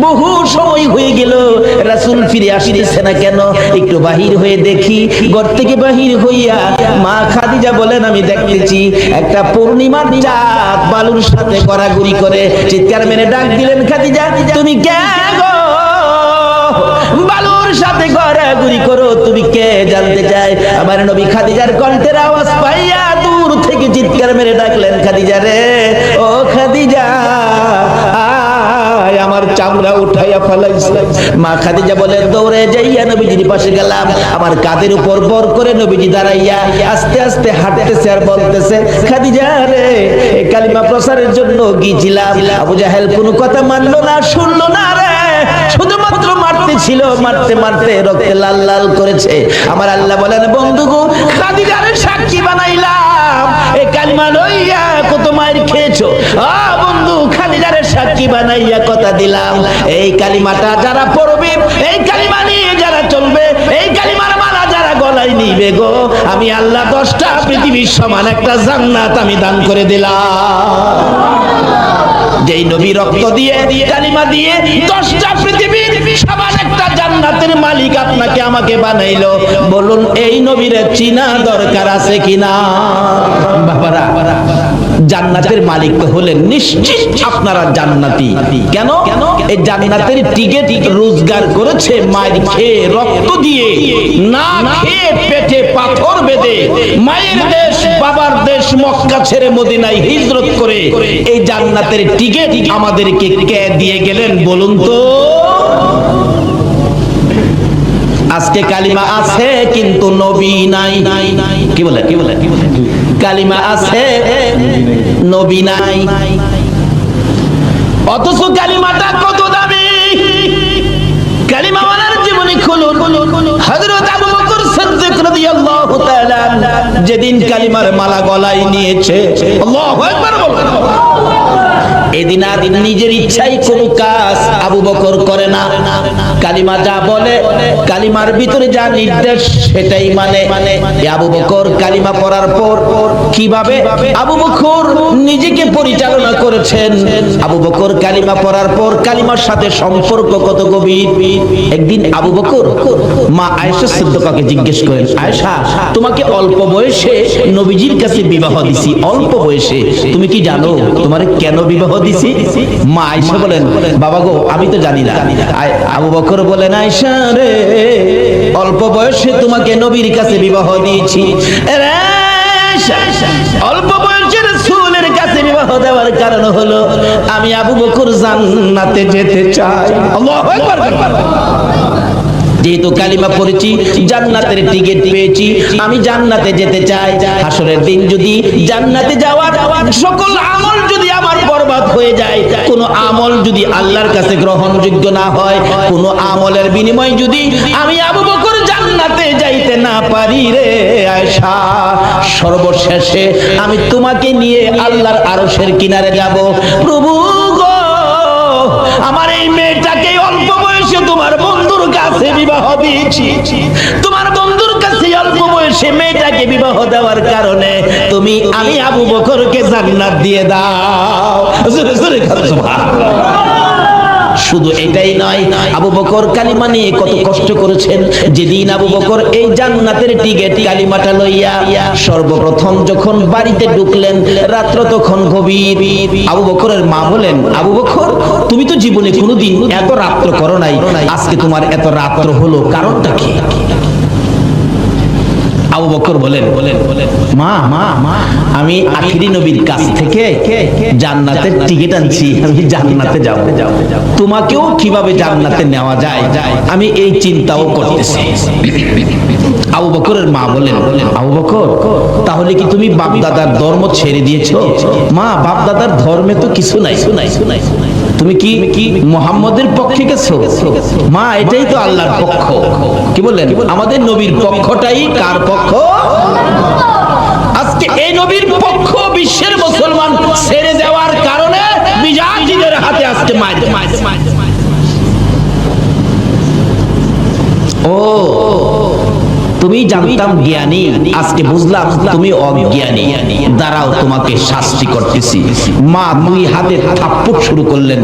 বহু সময় হয়ে গেল, রাসূল ফিরে আসতেছে না কেন? একটু বাহির হয়ে দেখি। ঘর থেকে বাহির হইয়া মা খাদিজা বলেন, আমি দেখতেছি একটা পূর্ণিমার চাঁদ বালুর সাথে গড়াগড়ি করে। চিৎকার মেরে ডাক দিলেন, খাদিজা তুমি কে গো? বালুর সাথে গড়াগড়ি করো, তুমি কে জানতে চাই? আমার নবী খাদিজার কণ্ঠের আওয়াজ পাইয়া দূর থেকে চিৎকার মেরে ডাকলেন, খাদিজা রে, ও খাদিজা, আমার চামড়া উঠাইয়া ফেলাইছে। মা খাদিজা বলেন, দৌড়ে যাইয়া নবীজির পাশে গেলাম। আমার কাঁধের উপর বর করে নবীজি দাঁড়াইয়া আস্তে আস্তে হাঁটতেছে আর বলতেছে, খাদিজা রে, এই কালিমা প্রচারের জন্য গিয়েছিলাম। আবু জাহেল কোনো কথা মানলো না, শুনলো না রে, শুধুমাত্র মারতে ছিল, মারতে মারতে রক্তে লাল লাল করেছে। আমার আল্লাহ বলেন, বন্ধু গো, খাদিজারে সাক্ষী বানাইলাম, এই কালিমা লইয়া কত মায়ের খেয়েছো। বন্ধু, খাদিজারে সাক্ষী বানাইয়া কথা দিলাম, এই কালিমাটা যারা পড়বে, এই কালিমা নিয়ে যারা চলবে, এই কালিমার মালা যারা গলায় নিবে গো, আমি আল্লাহ 10টা পৃথিবীর সমান একটা জান্নাত আমি দান করে দিলাম। যেই নবী রক্ত দিয়ে, কালিমা দিয়ে 10টা পৃথিবীর সমান একটা জান্নাতের মালিক আপনাকে আমাকে বানাইলো, বলুন এই নবীর চিনা দরকার আছে কিনা? বাবারা, জান্নাতের মালিক তো হলেন নিশ্চিত আপনারা জান্নাতি। কেন? এই জান্নাতের টিকিট রোজগার করেছে মায়ের খেয়ে, রক্ত দিয়ে, না খেয়ে পেটে পাথর বেঁধে, মায়ের দেশ বাবার দেশ মক্কা ছেড়ে মদিনায় হিজরত করে এই জান্নাতের টিকিট আমাদেরকে কে দিয়ে গেলেন বলুন তো? আজকে কালিমা আছে কিন্তু নবী নাই। কি বলে? কালিমা আছে, নবী নাই। অথচ কালিমাটা কত দামি! কালিমাওয়ালার জীবনী খুলুন। হযরত আবু বকর সিদ্দিক রাদিয়াল্লাহু তাআলা যেদিন কালিমার মালা গলায় নিয়েছে, আল্লাহু আকবার বলুন, এদিন আর নিজের ইচ্ছায় কোনো কাজ আবু বকর করে না। কালিমা যা বলে, কালিমার ভিতরে যা নির্দেশ সেটাই মানে। আবু বকর কালিমা পড়ার পর কিভাবে আবু বকর নিজেকে পরিচালনা করেছেন, আবু বকর কালিমা পড়ার পর কালিমার সাথে সম্পর্ক কত গভীর। একদিন আবু বকর মা আয়েশা সিদ্দিকাকে জিজ্ঞেস করেন, আয়েশা, তোমাকে অল্প বয়সে নবীজির কাছে বিবাহ দিছি, অল্প বয়সে, তুমি কি জানো তোমারে কেন বিবাহ দিছি? মা আয়েশা বলেন, বাবা গো, আমি তো জানি না। আবু বকর বলেন, আয়েশা রে, অল্প বয়সে তোমাকে নবীর কাছে বিবাহ দিয়েছি। অল্প বয়সে রাসূলের কাছে বিবাহ দেওয়ার কারণ হলো আমি আবু বকর জান্নাতে যেতে চাই। আল্লাহু আকবার। যেহেতু কালিমা পড়েছি, জান্নাতের টিকিট পেয়েছি, আমি জান্নাতে যেতে চাই। হাসরের দিন যদি জান্নাতে যাওয়ার সকল আমল যদি আমার বরবাদ হয়ে যায়, কোন আমল যদি আল্লাহর কাছে গ্রহণযোগ্য না হয়, কোন আমলের বিনিময়ে যদি আমি আবু বকর জান্নাতে যাইতে না পারি রে আয়েশা, সর্বশেষে আমি তোমাকে নিয়ে আল্লাহর আরশের কিনারে যাব। প্রভু গো, আমার এই মেয়েটাকে অল্প বয়সে তোমার বন্ধুর কাছে বিবাহ দিয়েছি, তোমার বন্ধুর কাছে অল্প বয়সে মেয়েটাকে বিবাহ দেওয়ার কারণে আমি আবু বকরকে জান্নাত দিয়ে দাও। শুধু এটাই নয়, আবু বকর কালিমা নিয়ে কত কষ্ট করেছেন। যেদিন আবু বকর এই জান্নাতের টিকিট কালিমাটা লইয়া সর্বপ্রথম যখন বাড়িতে ঢুকলেন, রাত্র তখন গভীর। আবু বকরের মা বলেন, আবু বকর, তুমি তো জীবনে কোনোদিন এত রাত্র করো নাই, আজকে তোমার এত রাত্র হলো, কারণটা কি? আবু বকর বলেন, মা, আমি আখিরি নবীর কাছ থেকে জান্নাতের টিকিট আনছি, আমি জান্নাতে যাব। তোমাকেও কিভাবে জান্নাতে নেওয়া যায় আমি এই চিন্তাও করতেছি। আবু বকরের মা বলেন, আবু বকর, তাহলে কি তুমি বাপ দাদার ধর্ম ছেড়ে দিয়েছো? মা, বাপ দাদার ধর্মে তো কিছু নাই, তুমি কি মুহাম্মদের পক্ষে গেছো? মা, এটাই তো আল্লাহর পক্ষ। কি বললেন? আমাদের নবীর পক্ষটাই কার পক্ষ? আজকে এই নবীর পক্ষ বিশ্বের মুসলমান ছেড়ে দেওয়ার কারণে বিজাতিদের হাতে আজকে মার। ও তুমি জানতাম জ্ঞানী, আজকে বুঝলাম তুমি অজ্ঞানী, দাঁড়াও তোমাকে শাস্তি করতেছি। মা দুই হাতে থাপ্পড় শুরু করলেন।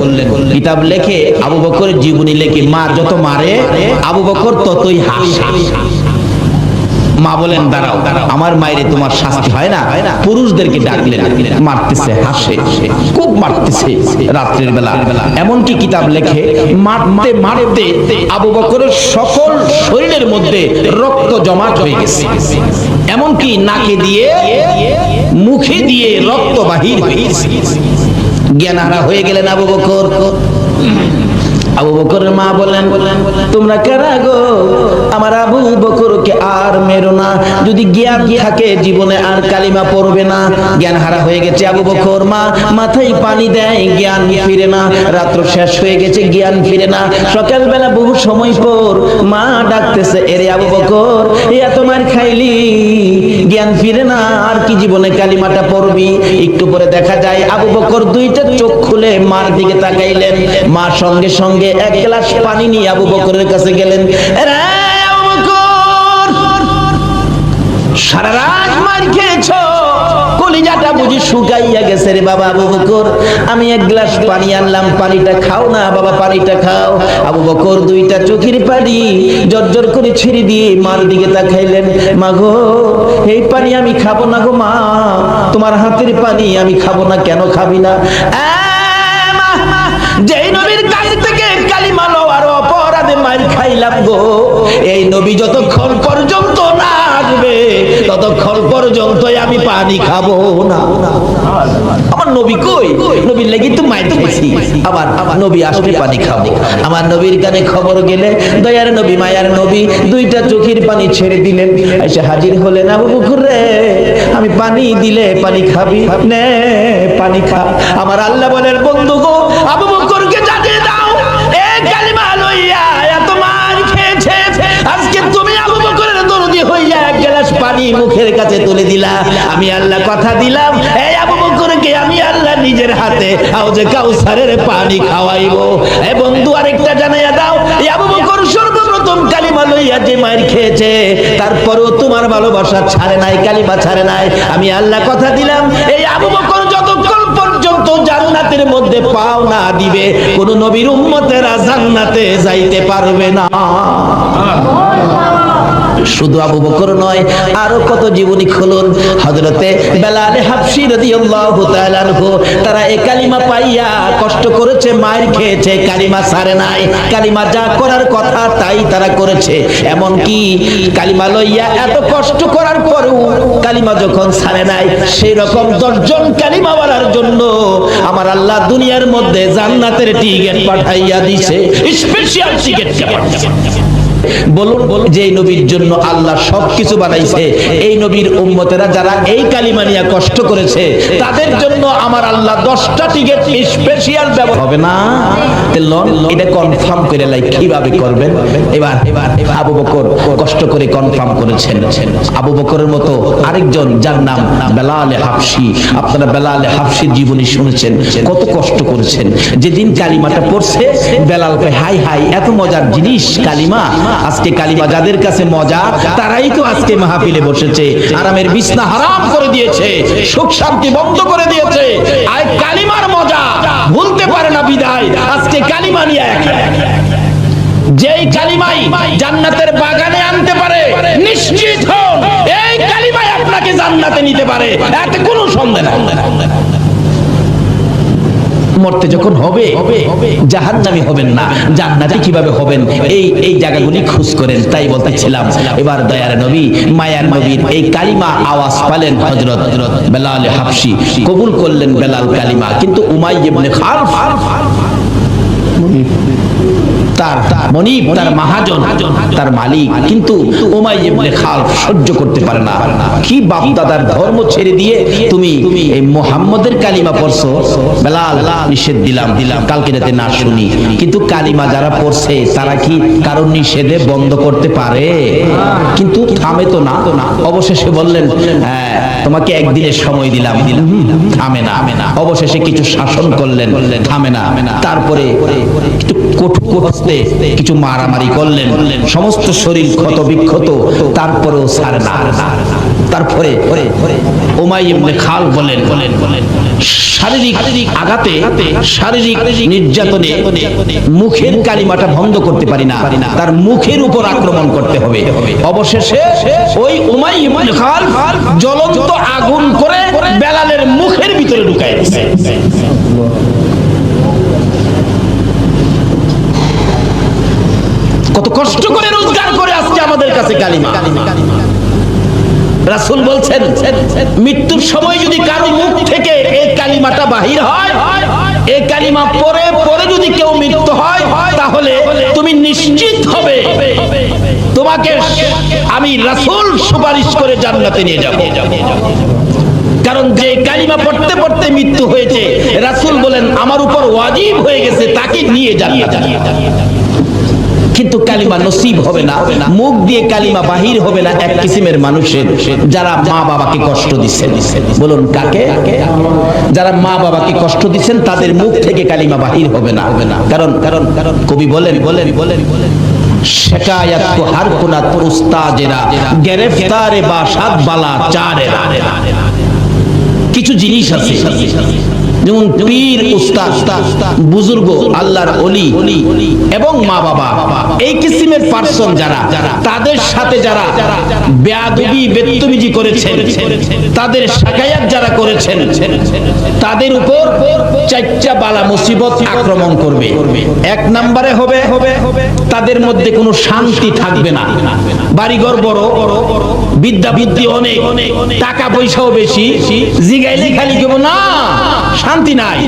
কিতাব লেখে, আবু বকরের জীবনী লেখে, মা যত মারে আবু বকর ততই হাসে। মা বলেন দাঁড়াও, আমার মায়েরে তোমার শাস্তি হয় না। পুরুষদেরকে ডাকলেন, মারতেছে, হাসে, খুব মারতেছে রাত্রের বেলা। এমনকি কিতাব লেখে মারতে মারতে আবু বকরের সকল শরীরের মধ্যে রক্ত জমাট হয়ে গেছে, এমনকি নাকে দিয়ে মুখে দিয়ে রক্ত বাহির হয়ে গেছে। জ্ঞানহারা হয়ে গেলেন আবু বকর। আবু বকরের মা বলেন, তোমরা কারা গো? আমার আবু বকরকে আর মেরো না, যদি জ্ঞান থাকে জীবনে আর কালিমা পড়বে না। জ্ঞান হারা হয়ে গেছে আবু বকর। মা মাথায় পানি দেয়, জ্ঞান ফিরে না। রাত্র শেষ হয়ে গেছে, জ্ঞান ফিরে না। সকালবেলা বহু সময় পর মা ডাকতেছে, এরে আবু বকর, এত মার খাইলি, জ্ঞান ফিরে না, আর কি জীবনে কালিমাটা পড়বি? একটু পরে দেখা যায় আবু বকর দুইটা চোখ খুলে মার দিকে তাকাইলেন। মা সঙ্গে সঙ্গে এক গ্লাস পানি নিয়ে আবু বকরের কাছে গেলেন। আবু বকর, সারা রাত মার খেয়েছো, কলিজাটা বুঝি শুকাইয়া গেছে রে বাবা। আবু বকর, আমি এক গ্লাস পানি আনলাম, পানিটা খাও না বাবা, পানিটা খাও। আবু বকর দুইটা চোখের পানি জর্জর করে ছেড়ে দিয়ে মার দিকে তাকাইলেন। মা গো, এই পানি আমি খাবো না গো মা, তোমার হাতের পানি আমি খাবো না। কেন খাবি না? যেই নবীর কাছ থেকে কালিমা লওয়ার অপরাধে মার খাইলাম গো, এই নবী যতক্ষণ পর্যন্ত না আসবে ততক্ষণ পর্যন্ত আমি পানি খাবো না। আমার নবী কই? নবীর লাগি তো মার খাইছি, আবার নবী আসলে পানি খাবো। আমার নবীর কানে খবর গেলে দয়ার নবী, মায়ার নবী দুইটা চোখের পানি ছেড়ে দিলেন। এসে হাজির হলেন। আবু বকর রে, আমি পানি দিলে পানি খাবি? নে পানি খা। আমার আল্লাহ বলেন, বন্ধু গো, আবু বকরকে জানিয়ে দাও, এই কালিমা লইয়া এত মার খেয়েছে, আজকে তুমি আবু বকরের দরদি হইয়া এক গ্লাস পানি মুখের কাছে তুলে দিলা। আমি আল্লাহ কথা দিলাম, এই আবু বকরকে আমি আল্লাহ নিজের হাতে হাউজে কাউসারের পানি খাওয়াইবো। এ বন্ধু, আরেকটা জানাইয়া দাও, এই আবু বকর সর্বপ্রথম কালিমা লইয়া যে মার খেয়েছে, তারপরেও তোমার ভালোবাসা ছাড়ে নাই, কালিমা ছাড়ে নাই। আমি আল্লাহ কথা দিলাম, এই আবু বকর যতক্ষণ পর্যন্ত জান্নাতের মধ্যে পাও না দিবে, কোন নবীর উম্মতেরা জান্নাতে যাইতে পারবে না। শুধু আবু বকর নয়, আরো কত জীবনী খুলুন। হযরতে বেলাল হাবশী রাদিয়াল্লাহু তাআলা আনহু, তারা এই কালিমা পাইয়া কষ্ট করেছে, মার খেয়েছে, কালিমা ছাড়ে নাই। কালিমা যা করার কথা তাই তারা করেছে। এমন কি কালিমা লইয়া এত কষ্ট করার পরেও কালিমা যখন ছাড়ে নাই, সেই রকম 10 জন কালিমাওয়ালার জন্য আমার আল্লাহ দুনিয়ার মধ্যে জান্নাতের টিকিট পাঠাইয়া দিয়েছে, স্পেশাল টিকিট পাঠাইছে। বলুন, যে নবীর জন্য আল্লাহ সবকিছু বানাইছে, এই নবীর উম্মতেরা যারা এই কালিমা নিয়ে কষ্ট করেছে, তাদের জন্য আমার আল্লাহ 10টা টিকিট স্পেশাল ব্যবস্থা হবে না? এটা কনফার্ম করে লাই, কিভাবে করবেন? এবার আবু বকর কষ্ট করে কনফার্ম করেছেন। আবু বকরের মতো আরেকজন, যার নাম বেলাল হাবশী, আপনারা বেলাল হাবশীর জীবনী শুনেছেন, কত কষ্ট করেছেন। যেদিন কালিমাটা পড়ছে, বেলাল কয়, হাই হাই, এত মজার জিনিস কালিমা। আজকে কালিমা যাদের কাছে মজা, তারাই তো আজকে মাহফিলে বসেছে, আরামের বিছনা হারাম করে দিয়েছে, সুখ শান্তি বন্ধ করে দিয়েছে। আর কালিমার মজা ভুলতে পারে না বিদায় আজকে কালিমা নিয়ে যেই কালিমাই জান্নাতের বাগানে আনতে পারে, নিশ্চিত হন এই কালিমাই আপনাকে জান্নাতে নিতে পারে, এতে কোনো সন্দেহ নেই। মরতে যখন হবে জাহান্নামী হবেন না, জান্নাতি কিভাবে হবেন, এই জায়গাগুলি খোঁজ করেন। তাই বলতেছিলাম, এবার দয়ার নবী, মায়ার নবীর এই কালিমা আওয়াজ পেলেন হযরত বেলাল হাবশী, কবুল করলেন বেলাল কালিমা। কিন্তু উমাইয়া ইবনে খালফ, তার মনিব, তার মহাজন, তার মালিক, কিন্তু উমাইয়া ইবনে খালফ সহ্য করতে পারে না। কি বাপ দাদার ধর্ম ছেড়ে দিয়ে তুমি এই মুহাম্মদের কালিমা পড়ছো? বেলাল, নিষেধ দিলাম, কালকে রাতে না শুনি। কিন্তু কালিমা যারা পড়ছে, তারা কি কারণ নিষেধে বন্ধ করতে পারে? কিন্তু থামে তো না। অবশেষে বললেন, হ্যাঁ, তোমাকে একদিনের সময় দিলাম, থামে না। অবশেষে কিছু শাসন করলেন, থামে না। তারপরে একটু কঠোর খুঁজতে কিছু মারামারি করলেন, সমস্ত শরীর ক্ষত বিক্ষত, তারপরেও ছাড়ে না। তারপরে উমাইয়া ইবনে খালদ বলেন শারীরিক আঘাতে, শারীরিক নির্যাতনে মুখের কালিমাটা বন্ধ করতে পারি না, তার মুখের উপর আক্রমণ করতে হবে। অবশেষে ওই উমাইয়া ইবনে খালদ জ্বলন্ত আগুন করে বেলালের মুখের ভিতরে ঢুকায় দিয়েছে। কত কষ্ট করে রোজগার করে আজকে আমাদের কাছে কালিমা। রাসূল বলছেন মৃত্যুর সময় যদি কারো মুখ থেকে এই কালিমাটা বাহির হয়, এই কালিমা পরে পরে যদি কেউ মৃত্যু হয়, তাহলে তুমি নিশ্চিত হবে তোমাকে আমি রাসূল সুপারিশ করে জান্নাতে নিয়ে যাব। কারণ যে কালিমা পড়তে পড়তে মৃত্যু হয়েছে, রাসূল বলেন আমার উপর ওয়াজিব হয়ে গেছে তাকে নিয়ে জান্নাতে। কিন্তু কালিমা নসিব হবে না, মুখ দিয়ে কালিমা বাহির হবে না এক কিসিমের মানুষের, যারা মা বাবাকে কষ্ট দিচ্ছেন। বলুন কাকে? যারা মা বাবাকে কষ্ট দিচ্ছেন তাদের মুখ থেকে কালিমা বাহির হবে না। কারণ কবি বলেন শিকায়াত কো হর কুনাত উস্তাজেরা গ্রেফতারে বাসাত বালা চারেরা। কিছু জিনিস আছে যেমন পীর, উস্তাদ, বুজুর্গ, আল্লাহর ওলি এবং মা বাবা, এই কিসিমের পার্সন যারা, তাদের সাথে যারা বেয়াদবি বেত্তমিজি করেছেন, তাদের শাকায়াত যারা করেছেন, তাদের উপর চারটা বালা মুসিবত আক্রমণ করবে। এক নম্বরে হবে তাদের মধ্যে কোনো শান্তি থাকবে না। বাড়িঘর বড়, বিদ্যা বুদ্ধি অনেক, টাকা পয়সাও বেশি, জিগাইলে খালি কেব না শান্তি নাই,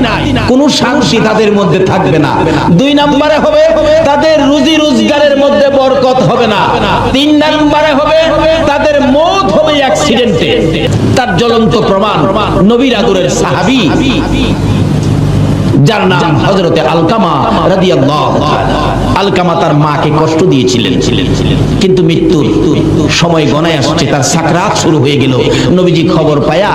কোন শান্তি তাদের মধ্যে থাকবে না। দুই নম্বরে হবে তাদের রুজি রোজগারের মধ্যে বরকত হবে না। তিন নম্বরে হবে তাদের মওত হবে অ্যাক্সিডেন্টে। তার জ্বলন্ত প্রমাণ নবীর আদরের সাহাবী যার নাম হযরতে আলকামা রাদিয়াল্লাহু তাআলা। আলকামা তার মাকে কষ্ট দিয়েছিলেন, কিন্তু মৃত্যুর সময় গণায় আসছে, তার সাকরাত শুরু হয়ে গেল। নবীজি খবর পায়া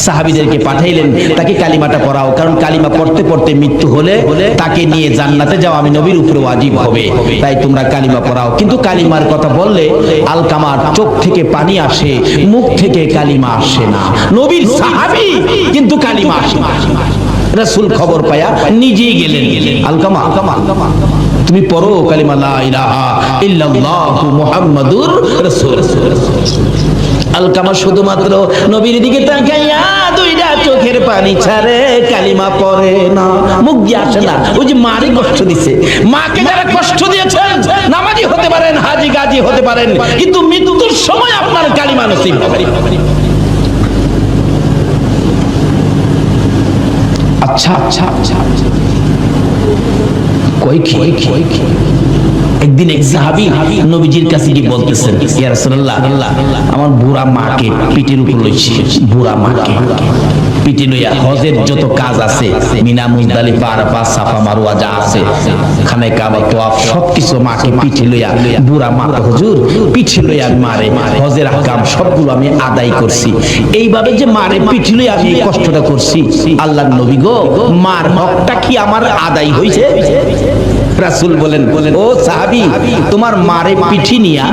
সাহাবীদেরকে পাঠাইলেন তাকে কালিমাটা পড়াও, কারণ কালিমা পড়তে পড়তে মৃত্যু হলে তাকে নিয়ে জান্নাতে যাওয়া আমি নবীর উপরে ওয়াজিব হবে, তাই তোমরা কালিমা পড়াও। কিন্তু কালিমার কথা বললে আলকামার চোখ থেকে পানি আসে, মুখ থেকে কালিমা আসে না। নবীর সাহাবী কিন্তু কালিমা আসে না। রাসূল খবর পায়া নিজেই গেলেন, আলকামা তুমি পড়ো কালিমা লা ইলাহা ইল্লাল্লাহু মুহাম্মাদুর রাসূল। আলকামা শুধুমাত্র নবীর দিকে তাকাইয়া দুইটা চোখের পানি ছাড়ে, কালিমা পড়ে না, মুখ দিয়ে আসে না। ওই যে মারে কষ্ট দিছে, মাকে যারা কষ্ট দিয়েছেন, নামাজি হতে পারেন, হাজী গাজী হতে পারেন, কিন্তু মৃত্যুর সময় আপনার কালিমা নসিব হবে। আচ্ছা একদিন এক সাহাবী নবীজির কাছে গিয়ে বলতেছেন, ইয়া রাসূলুল্লাহ, আমার বুড়া মাকে পিঠের উপর লইছি, বুড়া মাকে পিঠে লইয়া হজের যত কাজ আছে, মিনা, মুজদালিফা, আরাফা, সাফা, মারওয়া যা আছে, খানে কাবা, তাওয়াফ, সবকিছু মাকে পিঠে লইয়া, বুড়া মা তো হুজুর পিঠে লইয়া মারে, হজের আহকাম সবগুলো আমি আদায় করছি। এইভাবে যে মারে পিঠে লইয়া আমি কষ্টটা করছি, আল্লাহর নবী গো, মার হকটা কি আমার আদায় হইছে? রাসূল বলেন, ও সাহাবী, তোমার মারে পিঠি নিয়া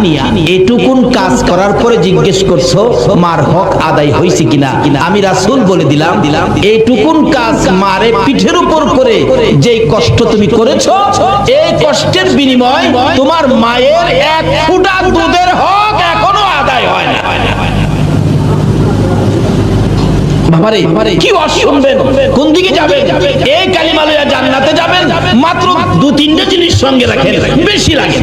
এটুকুন কাজ করার পরে জিজ্ঞেস করছো মার হক আদায় হইছে কিনা? আমি রাসূল বলে দিলাম, এটুকুন কাজ মারে পিঠের উপর করে যে কষ্ট তুমি করেছো, এই কষ্টের বিনিময় তোমার মায়ের এক ফোঁটা দুধের হক এখনো আদায় হয় না। বাবারে কি শুনবেন, কোন দিকে যাবেন? এই কালিমা লইয়া জান্নাতে যাবেন, মাত্র দু তিনটা জিনিস সঙ্গে রাখেন, বেশি লাগে।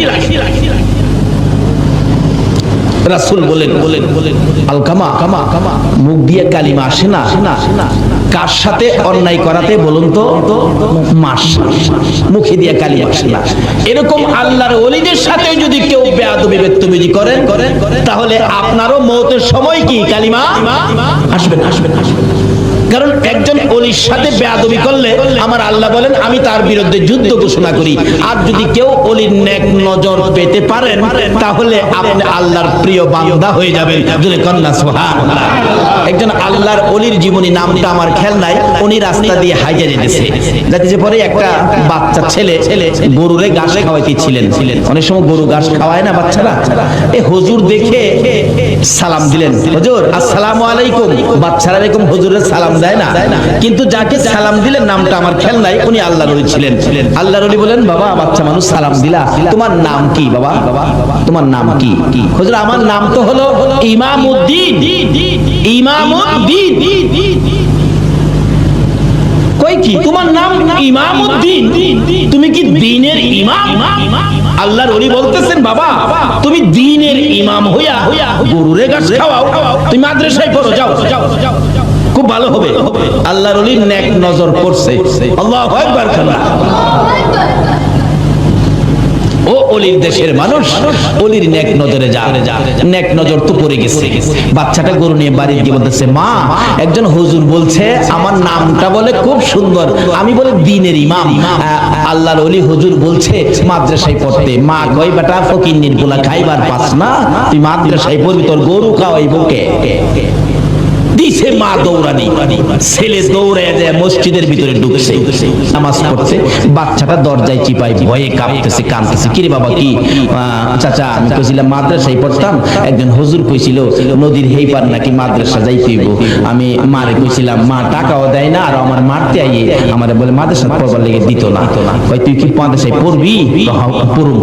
রাসূল বলেন, আলকামা মুখ দিয়ে কালিমা আসে না, কার সাথে অন্যায় করাতে বলুন তো? মাস মুখে দিয়ে কালিমা আসে না। এরকম আল্লাহর ওলিদের সাথে যদি কেউ বেয়াদবি বেত্তমিজি করেন, তাহলে আপনারও মওতের সময় কি কালিমা আসবে না। কারণ একজন ওলির সাথে বেয়াদবি করলে আমার আল্লাহ বলেন আমি তার বিরুদ্ধে যুদ্ধ ঘোষণা করি। আর যদি কেউ ওলির নেক নজর পেতে পারেন তাহলে আপনি আল্লাহর প্রিয় বান্দা হয়ে যাবেন। জোরে কন্যা সুবহানাল্লাহ। একজন আল্লাহর ওলির জীবনী, নামটা আমার খেয়াল নাই, উনি রাস্তা দিয়ে হাইজা যেতেছে পরে একটা বাচ্চা ছেলে গরুরে ঘাস খাওয়াইতেছিলেন। অনেক সময় গরু ঘাস খাওয়ায় না বাচ্চারা, এই হুজুর দেখে সালাম দিলেন, হুজুর আসসালামু আলাইকুম। বাচ্চারা এরকম হুজুরের সালাম দেয় না, কিন্তু যাকে সালাম দিলেন নামটা আমার খেয়াল নাই, উনি আল্লাহর ওলি ছিলেন। আল্লাহর ওলি বলেন বাবা বাচ্চা মানুষ সালাম দিলা, তোমার নাম কি বাবা? তোমার নাম কি? হুজুর আমার নাম তো হলো ইমামউদ্দিন। ইমামউদ্দিন কই কি তোমার নাম ইমামউদ্দিন? তুমি কি দ্বীনের ইমাম? আল্লাহর ওলি বলতেছেন বাবা তুমি দ্বীনের ইমাম হইয়া গরুরে ঘাস খাওয়াও, তুমি মাদ্রাসায় পড়ো, যাও খুব ভালো হবে। আল্লাহর ওলির নেক নজর পড়ছে। আল্লাহু আকবার। ও ওলির দেশের মানুষ, ওলির নেক নজরে যা, নেক নজর তো পড়ে গেছে। বাচ্চাটা গরু নিয়ে বাড়ি গিয়ে বলতেছে মা একজন হুজুর বলছে আমার নামটা বলে খুব সুন্দর, আমি বলে দ্বীনের ইমাম। আল্লাহর ওলি হুজুর বলছে মাদ্রাসায় পড়তে। মা কই বেটা ফকিন্নির পোলা খাইবার পাস না, তুই মাদ্রাসায় পড়বি, তোর গরু খাওয়াইবো কে? দিছে মা দৌড়ানি, ছেলে দৌড়ে যায় মসজিদের ভিতরে ঢুকছে নামাজ পড়তে। বাচ্চাটা দরজায় চিপাই ভয়ে কাঁপতেছে, কাঁদতেছে। কিরে বাবা কি? চাচা আমি কইছিলাম মাদ্রাসায় পড়তাম, একজন হুজুর কইছিল নদীর হেই পার নাকি মাদ্রাসা যাইতে হইব। আমি মারে কইছিলাম, মা টাকাও দেয় না, আর আমার মারতে আইয়ে আমারে বলে মাদ্রাসা পড়বার লেগে দিত না। কই তুই কি মাদ্রাসায় পড়বি? পড়ুম।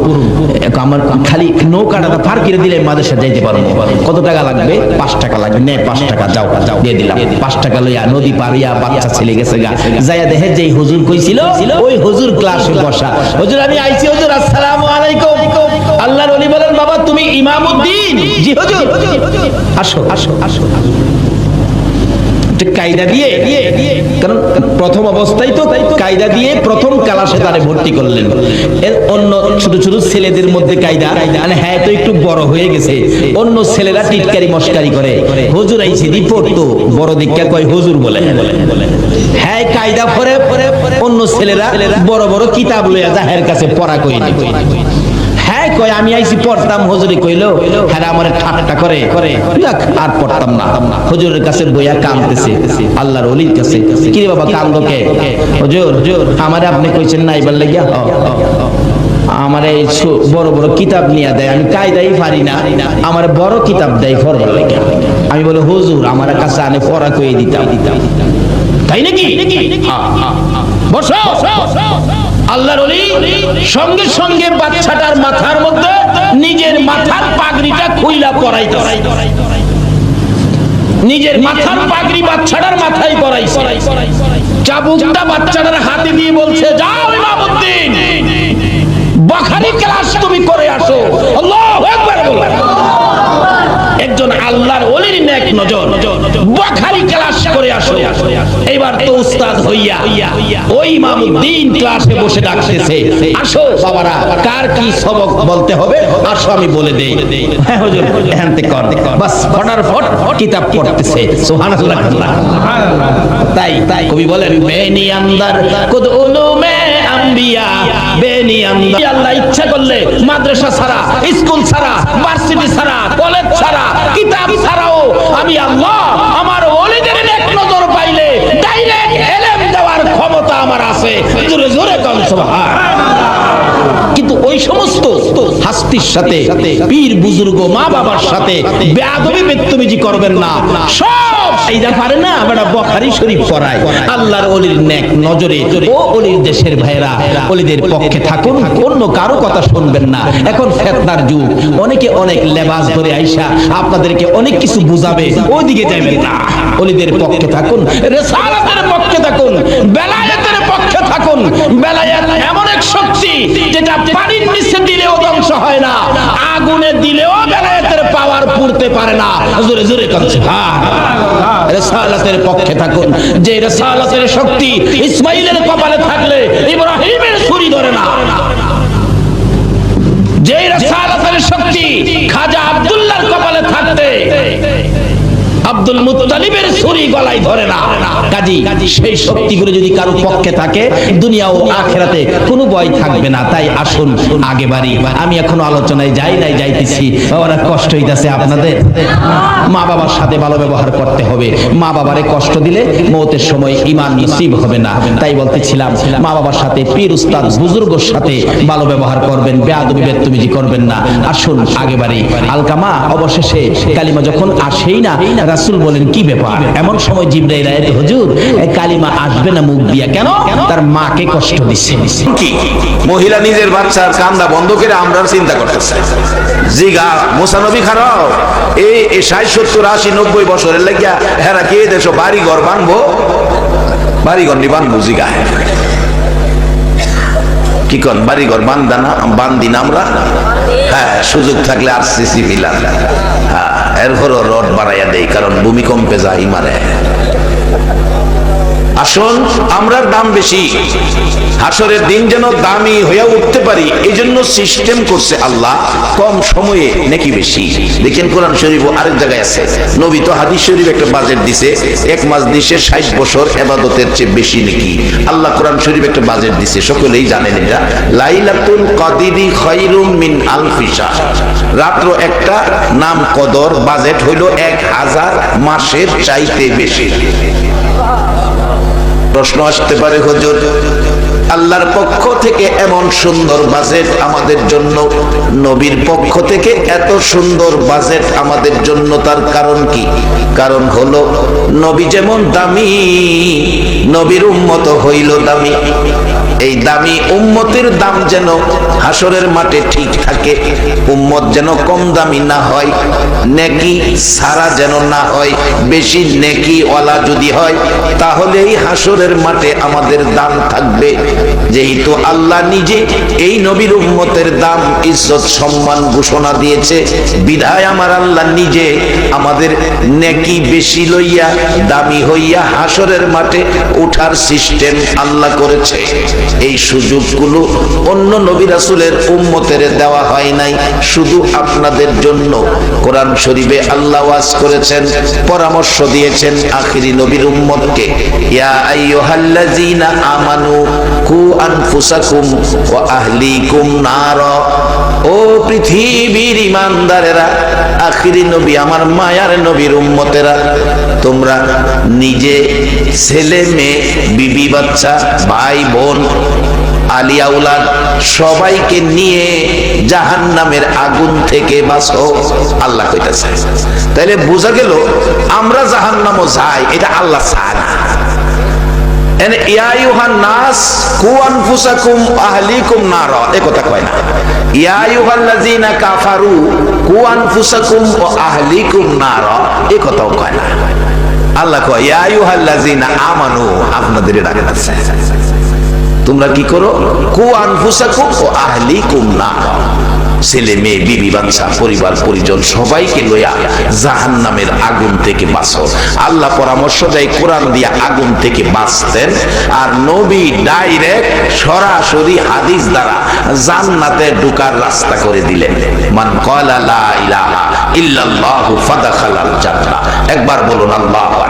আমার খালি নৌকাটা পার করে দিলে মাদ্রাসা যাইতে পারবো। কত টাকা লাগবে? 5 টাকা লাগবে। নে 5 টাকা যাও দিয়ে দিলাম। 5 টাকা লইয়া নদী পারিয়া বাচ্চা ছেলে গেছে গা, যাইয়া দেখে যেই হুজুর কইছিল ওই হুজুর ক্লাসে বসা। হুজুর আমি আইছি, হুজুর আসসালামু আলাইকুম। আল্লাহর ওলি বলেন বাবা তুমি ইমামউদ্দিন? জি হুজুর। আসো আসো আসো। কায়দা দিয়ে, কারণ প্রথম অবস্থায় তো কায়দা দিয়ে প্রথম ক্লাসে তারে ভর্তি করলেন। এর অন্য ছোট ছোট ছেলেদের মধ্যে কায়দা, মানে হ্যাঁ তো একটু বড় হয়ে গেছে, অন্য ছেলেরা টিটকারি মস্কারি করে। হুজুর আইছে দি পড়তো, বড় দীক্ষা কয় হুজুর বলে। হ্যাঁ কায়দা পরে অন্য ছেলেরা বড় বড় কিতাব লইয়া জাহের কাছে পড়া কই না। হ্যাঁ কয় আমি আইছি পড়তাম, হুজুরে কইলো হ্যাঁ আমারে ঠাট্টা করে আর পড়তাম না। হুজুরের কাছে বইয়া কাঁদতেছে, আল্লাহর ওলির কাছে। কি রে বাবা কান্দো কে? হুজুর আমারে আপনি কইছেন না এবার লাগিয়া আমার এই বড় বড় কিতাব নিয়ে দেয়, আমি কায়দাই পারি না, আমার বড় কিতাব দেয় পড়বার লাগে। আমি বলে হুজুর আমার কাছে আনে পড়া কইয়ে দিতাম। তাই নাকি? বসো। আল্লাহর ওলি সঙ্গে সঙ্গে বাচ্চাটার মাথার মধ্যে নিজের মাথার পাগড়িটা খুইলা পরাইতে, নিজের মাথার পাগড়ি বাচ্চাটার মাথায় পরাইছে। চাবুকটা বাচ্চাটার হাতে দিয়ে বলছে যাও ইমামউদ্দিন বুখারী ক্লাস তুমি করে আসো। আল্লাহু আকবার বলো। একজন আল্লাহর ওলির নেক নজর বুখারী ক্লাস করে আসো। এবার তো উস্তাদ হইয়া ওই ইমামউদ্দিন ক্লাসে বসে ডাকতেছে, আসো বাবারা কার কি সবক বলতে হবে আসো আমি বলে দেই। হ্যাঁ হুজুর এখানতে কর। বাস ফটাফট কিতাব পড়তেছে। সুবহানাল্লাহ। তাই কবি বলেন বেনি আন্দার কুদ উলুমে আম্বিয়া, বেনি আন্দার আল্লাহ ইচ্ছা করলে মাদ্রাসা ছাড়া, স্কুল ছাড়া, ভার্সিটি ছাড়া, কলেজ ছাড়া, কিতাব ছাড়াও আমি আল্লাহ আমার ওলিদের নেক নজর পাইলে ডাইরেক্ট ইলম দেওয়ার ক্ষমতা আমার আছে। জোরে জোরে কোন সুবহানাল্লাহ। কিন্তু ওই সমস্ত হাস্তির সাথে, পীর বুজুর্গ মা বাবার সাথে বেয়াদবি বেত্তমিজি করবেন না। সব এইটা পারে না বেটা বুখারী শরীফ পড়ায়। আল্লাহর ওলির নেক নজরে ও ওলির দেশের ভাইরা ওলিদের পক্ষে থাকুন, অন্য কারো কথা শুনবেন না। এখন ফিতনার যুগ, অনেকে অনেক লেবাস ধরে আইসা আপনাদেরকে অনেক কিছু বুঝাবে, ওইদিকে যাবেন না। ওলিদের পক্ষে থাকুন, রিসালাতের পক্ষে থাকুন, বেলায়েতের পক্ষে থাকুন। বেলায়েত এমন এক শক্তি যেটা পানির নিচে দিলেও ধ্বংস হয় না, আগুনে দিলেও বেলায়েতের পাওয়ার পুড়তে পারে না। জোরে জোরে কোন সুবহানাল্লাহ। রিসালাতের পক্ষে থাকুন, যে রিসালাতের শক্তি ইসমাইলের কপালে থাকলে ইব্রাহিমের ছুরি ধরে না, যে রিসালাতের শক্তি খাজা আব্দুল্লাহর কপালে থাকতে আব্দুল মুত্তালিবের ছুরি গলায় ধরে না। কাজী সেই শক্তিগুলো যদি কারো পক্ষে থাকে দুনিয়া ও আখিরাতে কোনো ভয় থাকবে না। তাই আসুন আগে বাড়ি। আমি এখনো আলোচনায় যাই নাই, যাইতেছি। বাবারা কষ্ট হইতাছে আপনাদের? মা বাবার সাথে ভালো ব্যবহার করতে হবে। মা বাবারে কষ্ট দিলে মওতের সময় ঈমান নসিব হবে না। তাই বলতেছিলাম মা বাবার সাথে, পীর উস্তাদ বুজুর্গের সাথে ভালো ব্যবহার করবেন, বেয়াদবি বেদতমিজি করবেন না। আসুন আগে বাড়ি। আলকামা অবশেষে কালিমা যখন আসেই না, রাসূল বলেন কি ব্যাপার? এমন সময় জিবরাইল আয়াত, হুজুর এই কালিমা আসবে না মুখ দিয়া কেন? তার মাকে কষ্ট দিচ্ছে। কি মহিলা নিজের বাচ্চার কান্দা বন্ধ করে আমরা চিন্তা করতেছে। জিগা মুসা নবী খারাপ এই 60 70 80 90 বছরের লাগিয়া হেরা কি দেশ বাড়ি ঘর বানবো, বাড়ি ঘর নি বানবো? জিগা কি কন বাড়ি ঘর বান্দি না আমরা? হ্যাঁ, সুযোগ থাকলে আরসিসি বিলাম, হ্যাঁ এরপরও রড বাড়াইয়া দেই, কারণ ভূমিকম্পে যাই মারে। আসুন, আমরার দাম বেশি, হাসরের দিন যেন দামি হইয়া উঠতে পারি এই জন্য সিস্টেম করছে আল্লাহ, কম সময়ে নাকি বেশি। দেখেন কোরআন শরীফ আরেক জায়গায় আছে, নবী তো হাদিস শরীফ একটা বাজেট দিছে, এক মাস দিছে 60 বছর ইবাদতের চেয়ে বেশি নাকি। আল্লাহ কোরআন শরীফ একটা বাজেট দিছে, সকলেই জানেন এটা। লাইলাতুল কদরি খায়রুম মিন আলফি শাহর, রাত্র একটা নাম কদর, বাজেট হইল 1000 মাসের চাইতে বেশি। প্রশ্ন আসতে পারে, হুজুর আল্লাহর পক্ষ থেকে এমন সুন্দর বাজেট আমাদের জন্য, নবীর পক্ষ থেকে এত সুন্দর বাজেট আমাদের জন্য, তার কারণ কি? কারণ হলো নবী যেমন দামি, নবীর উম্মত হইল দামি। এই দামি উম্মতের দাম যেন হাসরের মাঠে ঠিক থাকে, উম্মত যেন কম দামি না হয়, নেকি সারা যেন না হয়। বেশি নেকি ওয়ালা যদি হয় তাহলেই হাসরের মাঠে আমাদের দাম থাকবে। যেহেতু আল্লাহ নিজে এই নবীর উম্মতের দাম ইজ্জত সম্মান ঘোষণা দিয়েছে, বিধায় আমার আল্লাহ নিজে আমাদের নেকি বেশি লইয়া দামি হইয়া হাসরের মাঠে ওঠার সিস্টেম আল্লাহ করেছে। এই সুযোগগুলো অন্য নবী রাসূলের উম্মতের দেওয়া হয় নাই, শুধু আপনাদের জন্য। কোরআন শরীফে আল্লাহ ওয়াজ করেছেন, পরামর্শ দিয়েছেন আখিরি নবীর উম্মতকে, ইয়া আইয়ুহাল্লাযীনা আমানু কু আনফুসাকুম ওয়া আহলিকুম নার। ও পৃথিবীর ঈমানদারেরা, আখিরি নবী আমার মায়ার নবীর উম্মতেরা, তোমরা নিজে, ছেলে মেয়ে, বিবি বাচ্চা, ভাই বোন, আলিয়া উলাদ সবাইকে নিয়ে জাহান্নামের আগুন থেকে বাঁচো, আল্লাহ কইতাছে। তাইলে বোঝা গেল আমরা জাহান্নামও যাই, এটা আল্লাহ চায় না। ইয়া আইয়ুহান নাস কু আনফুসাকুম আহলিকুম নার, এই কথা কয় না। ইয়া আইয়ুহাল্লাযীনা কাফারু কু আনফুসাকুম ওয়া আহলিকুম নার, এই কথাও কয় না। আল্লাহ কয় ইয়া আইয়ুহাল্লাযীনা আমানু, আপনাদের ডাকতেছে তোমরা কি করো? কু আনফুসাকুম ওয়া আহলিকুম নার, ছেলে মেয়ে, বিবি বাচ্চা, পরিবার পরিজন সবাইকে লইয়া জাহান্নামের আগুন থেকে বাঁচো। আল্লাহ পরামর্শ দেয় কোরআন দিয়া আগুন থেকে বাঁচতেন, আর নবী ডাইরেক্ট সরাসরি হাদিস দ্বারা জান্নাতে ঢোকার রাস্তা করে দিলেন। মান ক্বালা লা ইলাহা ইল্লাল্লাহু ফাদাখালাল জান্নাহ। একবার বলুন আল্লাহু আকবার।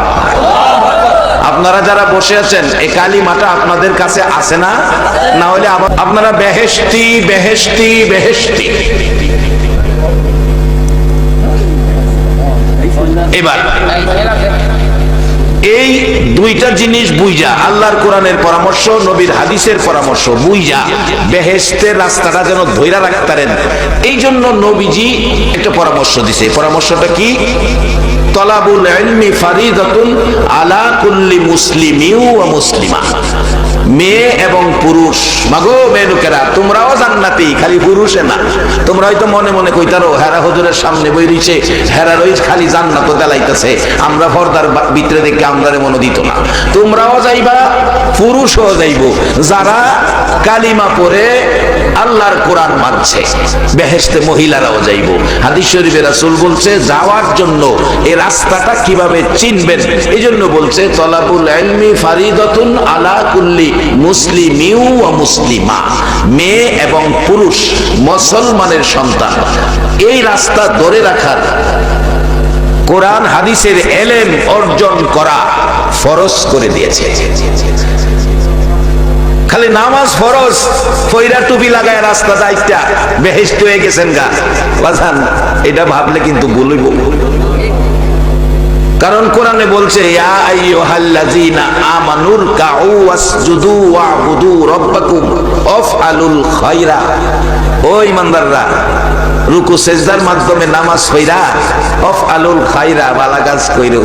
আপনারা যারা বসে আছেন, এই কালিমাটা আপনাদের কাছে আছে না? না হলে আপনারা বেহেশতি বেহেশতি বেহেশতি। এবার এই দুইটা জিনিস বুঝা, আল্লাহর কোরআনের পরামর্শ, নবীর হাদিসের পরামর্শ বুঝা বেহেশতের রাস্তাটা যেন ধইরা রাখতারেন, এই জন্য নবীজি একটা পরামর্শ দিছে। পরামর্শটা কি? তলাবুল ইলমি ফারিদাতুন আলা কুল্লি মুসলিমিন ওয়া মুসলিমা। মেয়ে এবং পুরুষ, মাগো মেয়ে লোকেরা তোমরাও জান্নাতি, খালি পুরুষে না। তোমরা হয়তো মনে মনে কইতারো হেরা হুজুরের সামনে বই রইছে, হেরা রইছ খালি জান্নাত দেলাইতেছে, আমরা পর্দার ভিতরে দেখে আমরারে মনে দিত না। তোমরাও যাইবা, পুরুষও যাইব, যারা কালিমা পড়ে আল্লাহর কোরআন মানছে। বেহেশতে মহিলারাও যাইব। হাদিস শরীফে রাসূল বলছে যাওয়ার জন্য এই রাস্তাটা কিভাবে চিনবেন, এই জন্য বলছে তলাবুল ইলমি ফারিদাতুন আলা কুল্লি মুসলিমিন ওয়া মুসলিমা। মেয়ে এবং পুরুষ মুসলমানের সন্তান, এই রাস্তা ধরে রাখার কোরআন হাদিসের এলেম অর্জন করা ফরজ করে দিয়েছে। খালি নামাজ ফরজ, ফইরা টুপি লাগায় রাস্তা যাইতা বেহেশত হয়ে গেছেন গা বাজান, এটা ভাবলে কিন্তু ভুলইব। কারণ কোরআনে বলছে ইয়া আইয়ুহাল্লাযীনা আমানুর কাউ ওয়াসজুদু ওয়াবুদু রাব্বাকুম আফআলুল খায়রা। ও ঈমানদাররা, রুকু সেজদার মাধ্যমে নামাজ পড়া আফআলুল খায়রা, ভালো কাজ কইরো।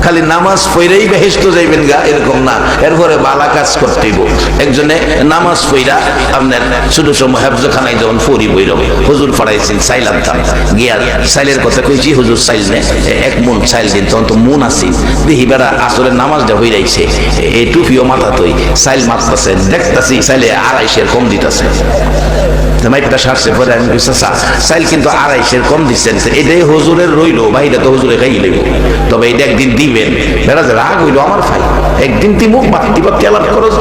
খালি নামাজ পড়েই বেহেশত যাইবেন গা এরকম না, এরপরে ভালো কাজ করতেইব। একজনে নামাজ পড়া আপনার ছোট সময় হেফজখানায় যখন ফরি বইল হুজুর পড়াইছেন, সাইল আনতাম গিয়া সাইলের কথা কইছি, হুজুর সাইল নে এক মন সাইল দিন, তখন তো মন আসি দেখি বেড়া আসলে নামাজটা হয়ে যাইছে, এই টুপিও মাথা তৈ সাইল মারতেছে, দেখতেছি সাইলে 250 কম দিতেছে। মাইকটা সারছে পরে আমি সাইল কিন্তু 250 কম দিচ্ছেন, এটাই হুজুরের রইলো ভাই, এটা তো হুজুরে খাই লইব, তবে এটা একদিন দিবেন। বেড়া যে রাগ হইলো আমার ভাই, একদিন তুই মুখ বাতি বা তেলার খরচ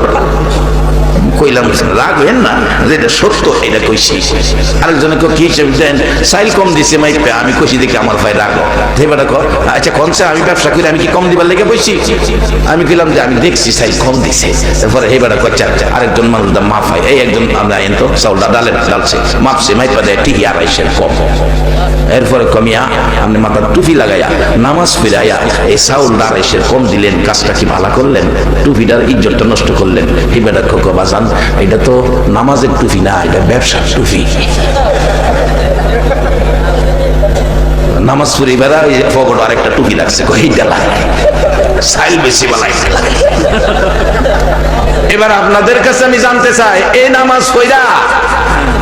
কইলাম রাগ হইেন না, যেটা সত্য এটা কইছি। আরেকজনে কি হিসেবে দেন সাইল কম দিছে মাইপে, আমি কইছি দেখি আমার ভাই রাগ বেটা কর, আচ্ছা কনসে আমি ব্যবসা করি আমি কি কম দিবার লেগে বইছি? আমি কইলাম যে আমি দেখছি সাইল কম দিছে, তারপরে হে বেটা কচ্ছা আরেকজন মানুষ দা মাফ হয়, এই একজন আমরা এনতো চাউলটা ডালে ডালছে মাপছে মাইপা দেয় ঠিকই 250 কম। এরপরে কমিয়া আপনি মাথার টুপি লাগাইয়া নামাজ ফিরাইয়া এই চাউল 250 কম দিলেন, কাজটা কি ভালো করলেন? টুপিটার ইজ্জতটা নষ্ট করলেন। হে বেটা খোকা বাজান, এটা তো নামাজের টুপি না, এটা ব্যবসার টুপি। নামাজ পড়ি বেড়া ফগট আরেকটা টুপি লাগছে, এইটা লাগে সাইল বেশি বালাই। এবার আপনাদের কাছে আমি জানতে চাই, এই নামাজ পড়া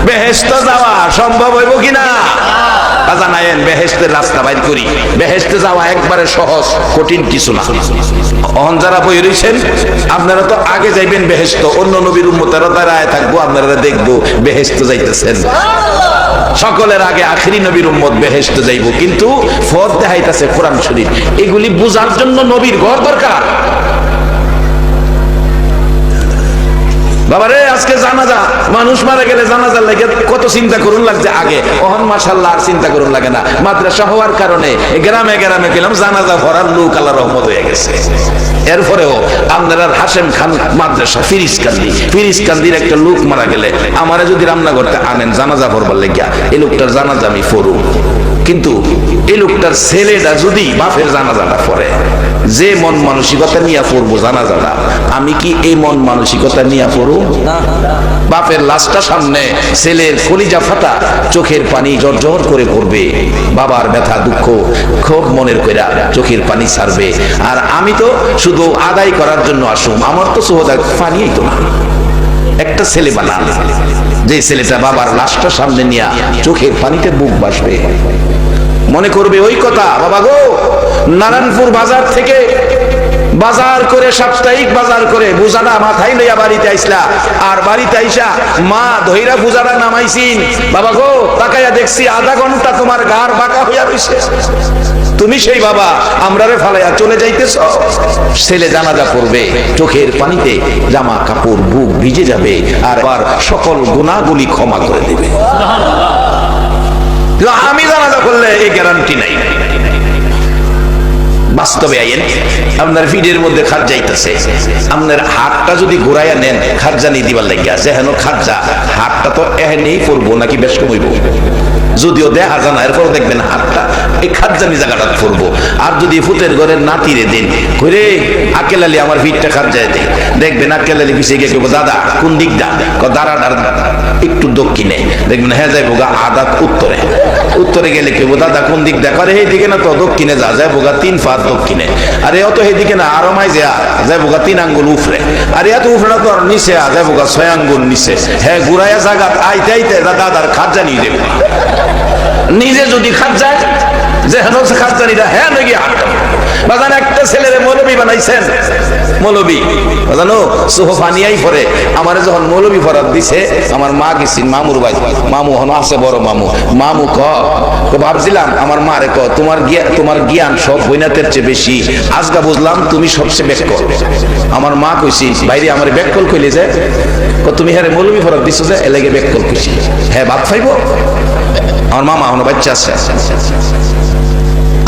বেহেশত যাওয়া সম্ভব হইব কিনা? জানায়েন বেহেশতের রাস্তা বাইর করি। বেহেশতে যাওয়া একবারে সহজ, কঠিন কিছু না। অহন যারা বই রইছেন আপনারা তো আগে যাইবেন বেহেশত, অন্য নবীর উম্মতেরা দাঁড়ায় থাকবো, আপনারা দেখবো বেহেশত যাইতেছেন। সকলের আগে আখিরি নবীর উম্মত বেহেশত যাইব, কিন্তু ফর দেখাইতেছে কোরআন শরীফ। এগুলি বুঝার জন্য নবীর ঘর দরকার। বাবারে আজকে জানাজা, মানুষ মারা গেলে জানাজার লাগে কত চিন্তা করুন লাগছে আগে, ওহন মাশাআল্লাহ আর চিন্তা করুন লাগে না। মাদ্রাসা হওয়ার কারণে গ্রামে গ্রামে গেলাম, জানাজা ভরার লোক আল্লাহর রহমত হয়ে গেছে। এরপরেও আপনারা হাশেম খান মাদ্রাসা ফিরিজকান্দির একটা লোক মারা গেলে আমারে যদি রান্না করতে আনেন জানাজা ভরবার লেগিয়া, এই লোকটার জানাজা আমি পড়ু, কিন্তু এই লোকটার ছেলেটা যদি বাপের জানাজাটা পড়ে, যে মন মানসিকতা নিয়ে পড়বো জানাজাটা, আমি কি এই মন মানসিকতা নিয়ে পড়ব? বাপের লাশটা সামনে, ছেলের কলিজা ফাটা, চোখের পানি জর্জর করে পড়বে, বাবার ব্যথা দুঃখ খুব মনের কইরা চোখের পানি ছাড়বে। আর আমি তো শুধু আদায় করার জন্য আসুম, আমার তো সোহদা পানিই তো না। একটা ছেলে বানান, যে ছেলেটা বাবার লাশটা সামনে নিয়ে চোখের পানিতে বুক বাসবে, মনে করবে ওই কথা, বাবা গো নারায়ণপুর বাজার থেকে বাজার করে, সাপ্তাহিক বাজার করে বুঝাটা মাথায় লইয়া বাড়িতে আইসলা, আর বাড়িতে আইসা মা ধইরা বুঝাটা নামাইছিন, বাবা গো তাকাইয়া দেখছি আধা ঘন্টা তোমার গার বাঁকা হইয়া রইছে, তুমি সেই বাবা আমরারে ফালাইয়া চলে যাইতেছ। ছেলে জানাজা পড়বে, চোখের পানিতে জামা কাপড় বুক ভিজে যাবে, আর আবার সকল গুনাহগুলি ক্ষমা করে দেবে। আমি জানাজা করলে এই গ্যারান্টি নাই। বাস্তবে আইন আপনার ফিডের মধ্যে খাট যাইতেছে, আপনার হাতটা যদি ঘুরাইয়া নেন খাটজানি দিবার লাগিয়া, যেহেন খাটজা হাতটা তো এহেনেই পড়বো নাকি বেশ কমইব, যদিও দেখা জানা, এরপর দেখবেন হাতটা এই খাটজানি জায়গাটা পড়বো। আর যদি ফুতের ঘরের নাতিরে দিন ঘুরে আকেল আলী আমার ভিড়টা খাট যায় দেয়, দেখবেন আকেল আলী পিছিয়ে গিয়ে কেবো দাদা কোন দিকটা, দাঁড়াটার একটু দক্ষিণে, দেখবেন হ্যাঁ যাইবো গা আদা উত্তরে, উত্তরে গেলে কেবো দাদা কোন দিক দেখা, আরে এই দিকে না তো দক্ষিণে যা যাইবো গা 3 পা দক্ষিণে, আরে অত এইদিকে না আরো মাই যা যাইবো গা 3 আঙ্গুল উফরে, আরে এত উফরে না তো আর নিচে যাইবো গা 6 আঙ্গুল নিচে, হ্যাঁ ঘুরাইয়া জায়গা আইতে আইতে দাদার খাট জানিয়ে দেবে। নিজে যদি খাট যায় যে হেন খাট জানিটা হ্যাঁ নাকি বাজান, একটা ছেলেরে মৌলবী বানাইছেন, মৌলবী বাজানো সোহফানিয়াই পরে আমারে যখন মৌলবী ফরাত দিছে, আমার মা গেছি মামুর ভাই, মামু হন আছে বড় মামু, মামু ভাবছিলাম আমার মা রে তোমার জ্ঞান সব বইনাতের চেয়ে বেশি, আজকা বুঝলাম তুমি সবচেয়ে ব্যাককল। আমার মা কইছি বাইরে আমার ব্যাককল কইলে যে তুমি হ্যাঁ মৌলবী ফরাত দিছো যে এলাকে ব্যাককল কইছি, হ্যাঁ ভাত খাইব। আমার মামা হন বাচ্চা আছে,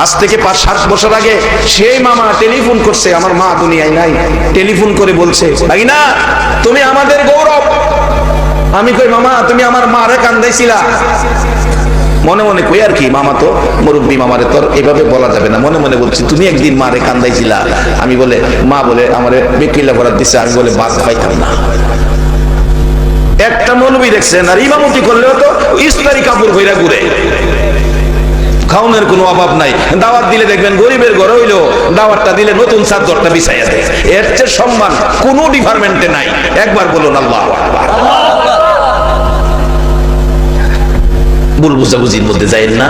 আজ থেকে 5-7 বছর আগে সেই মামা টেলিফোন করছে, আমার মা দুনিয়ায় নাই, টেলিফোন করে বলছে, ভাই না তুমি আমাদের গৌরব। আমি কই মামা তুমি আমার মারে কান্দাইছিলা? মনে মনে কই আর কি, মামা তো মুরব্বী, মামারে তোর এভাবে বলা যাবে না। মনে মনে বলছি তুমি একদিন মারে কান্দাইছিলা। আমি বলে মা বলে আমারে বিক্রিলা করার দিছে, আমি বলে বাস পাইতাম না। একটা মৌলবী দেখছেন আর ইমামতি করলেও তো ইস্তারি কাপড় কইরা ঘুরে, খাওনের কোনো অভাব নাই। দাওয়াত দিলে দেখবেন গরিবের ঘর হইলো দাওয়াতটা দিলে নতুন চাদরটা বিছাইয়া দেয়। এর চেয়ে সম্মান কোনো ডিপার্টমেন্টে নাই। একবার বলুন আল্লাহু আকবার। ভুল বুঝাবুঝির মধ্যে যাইেন না।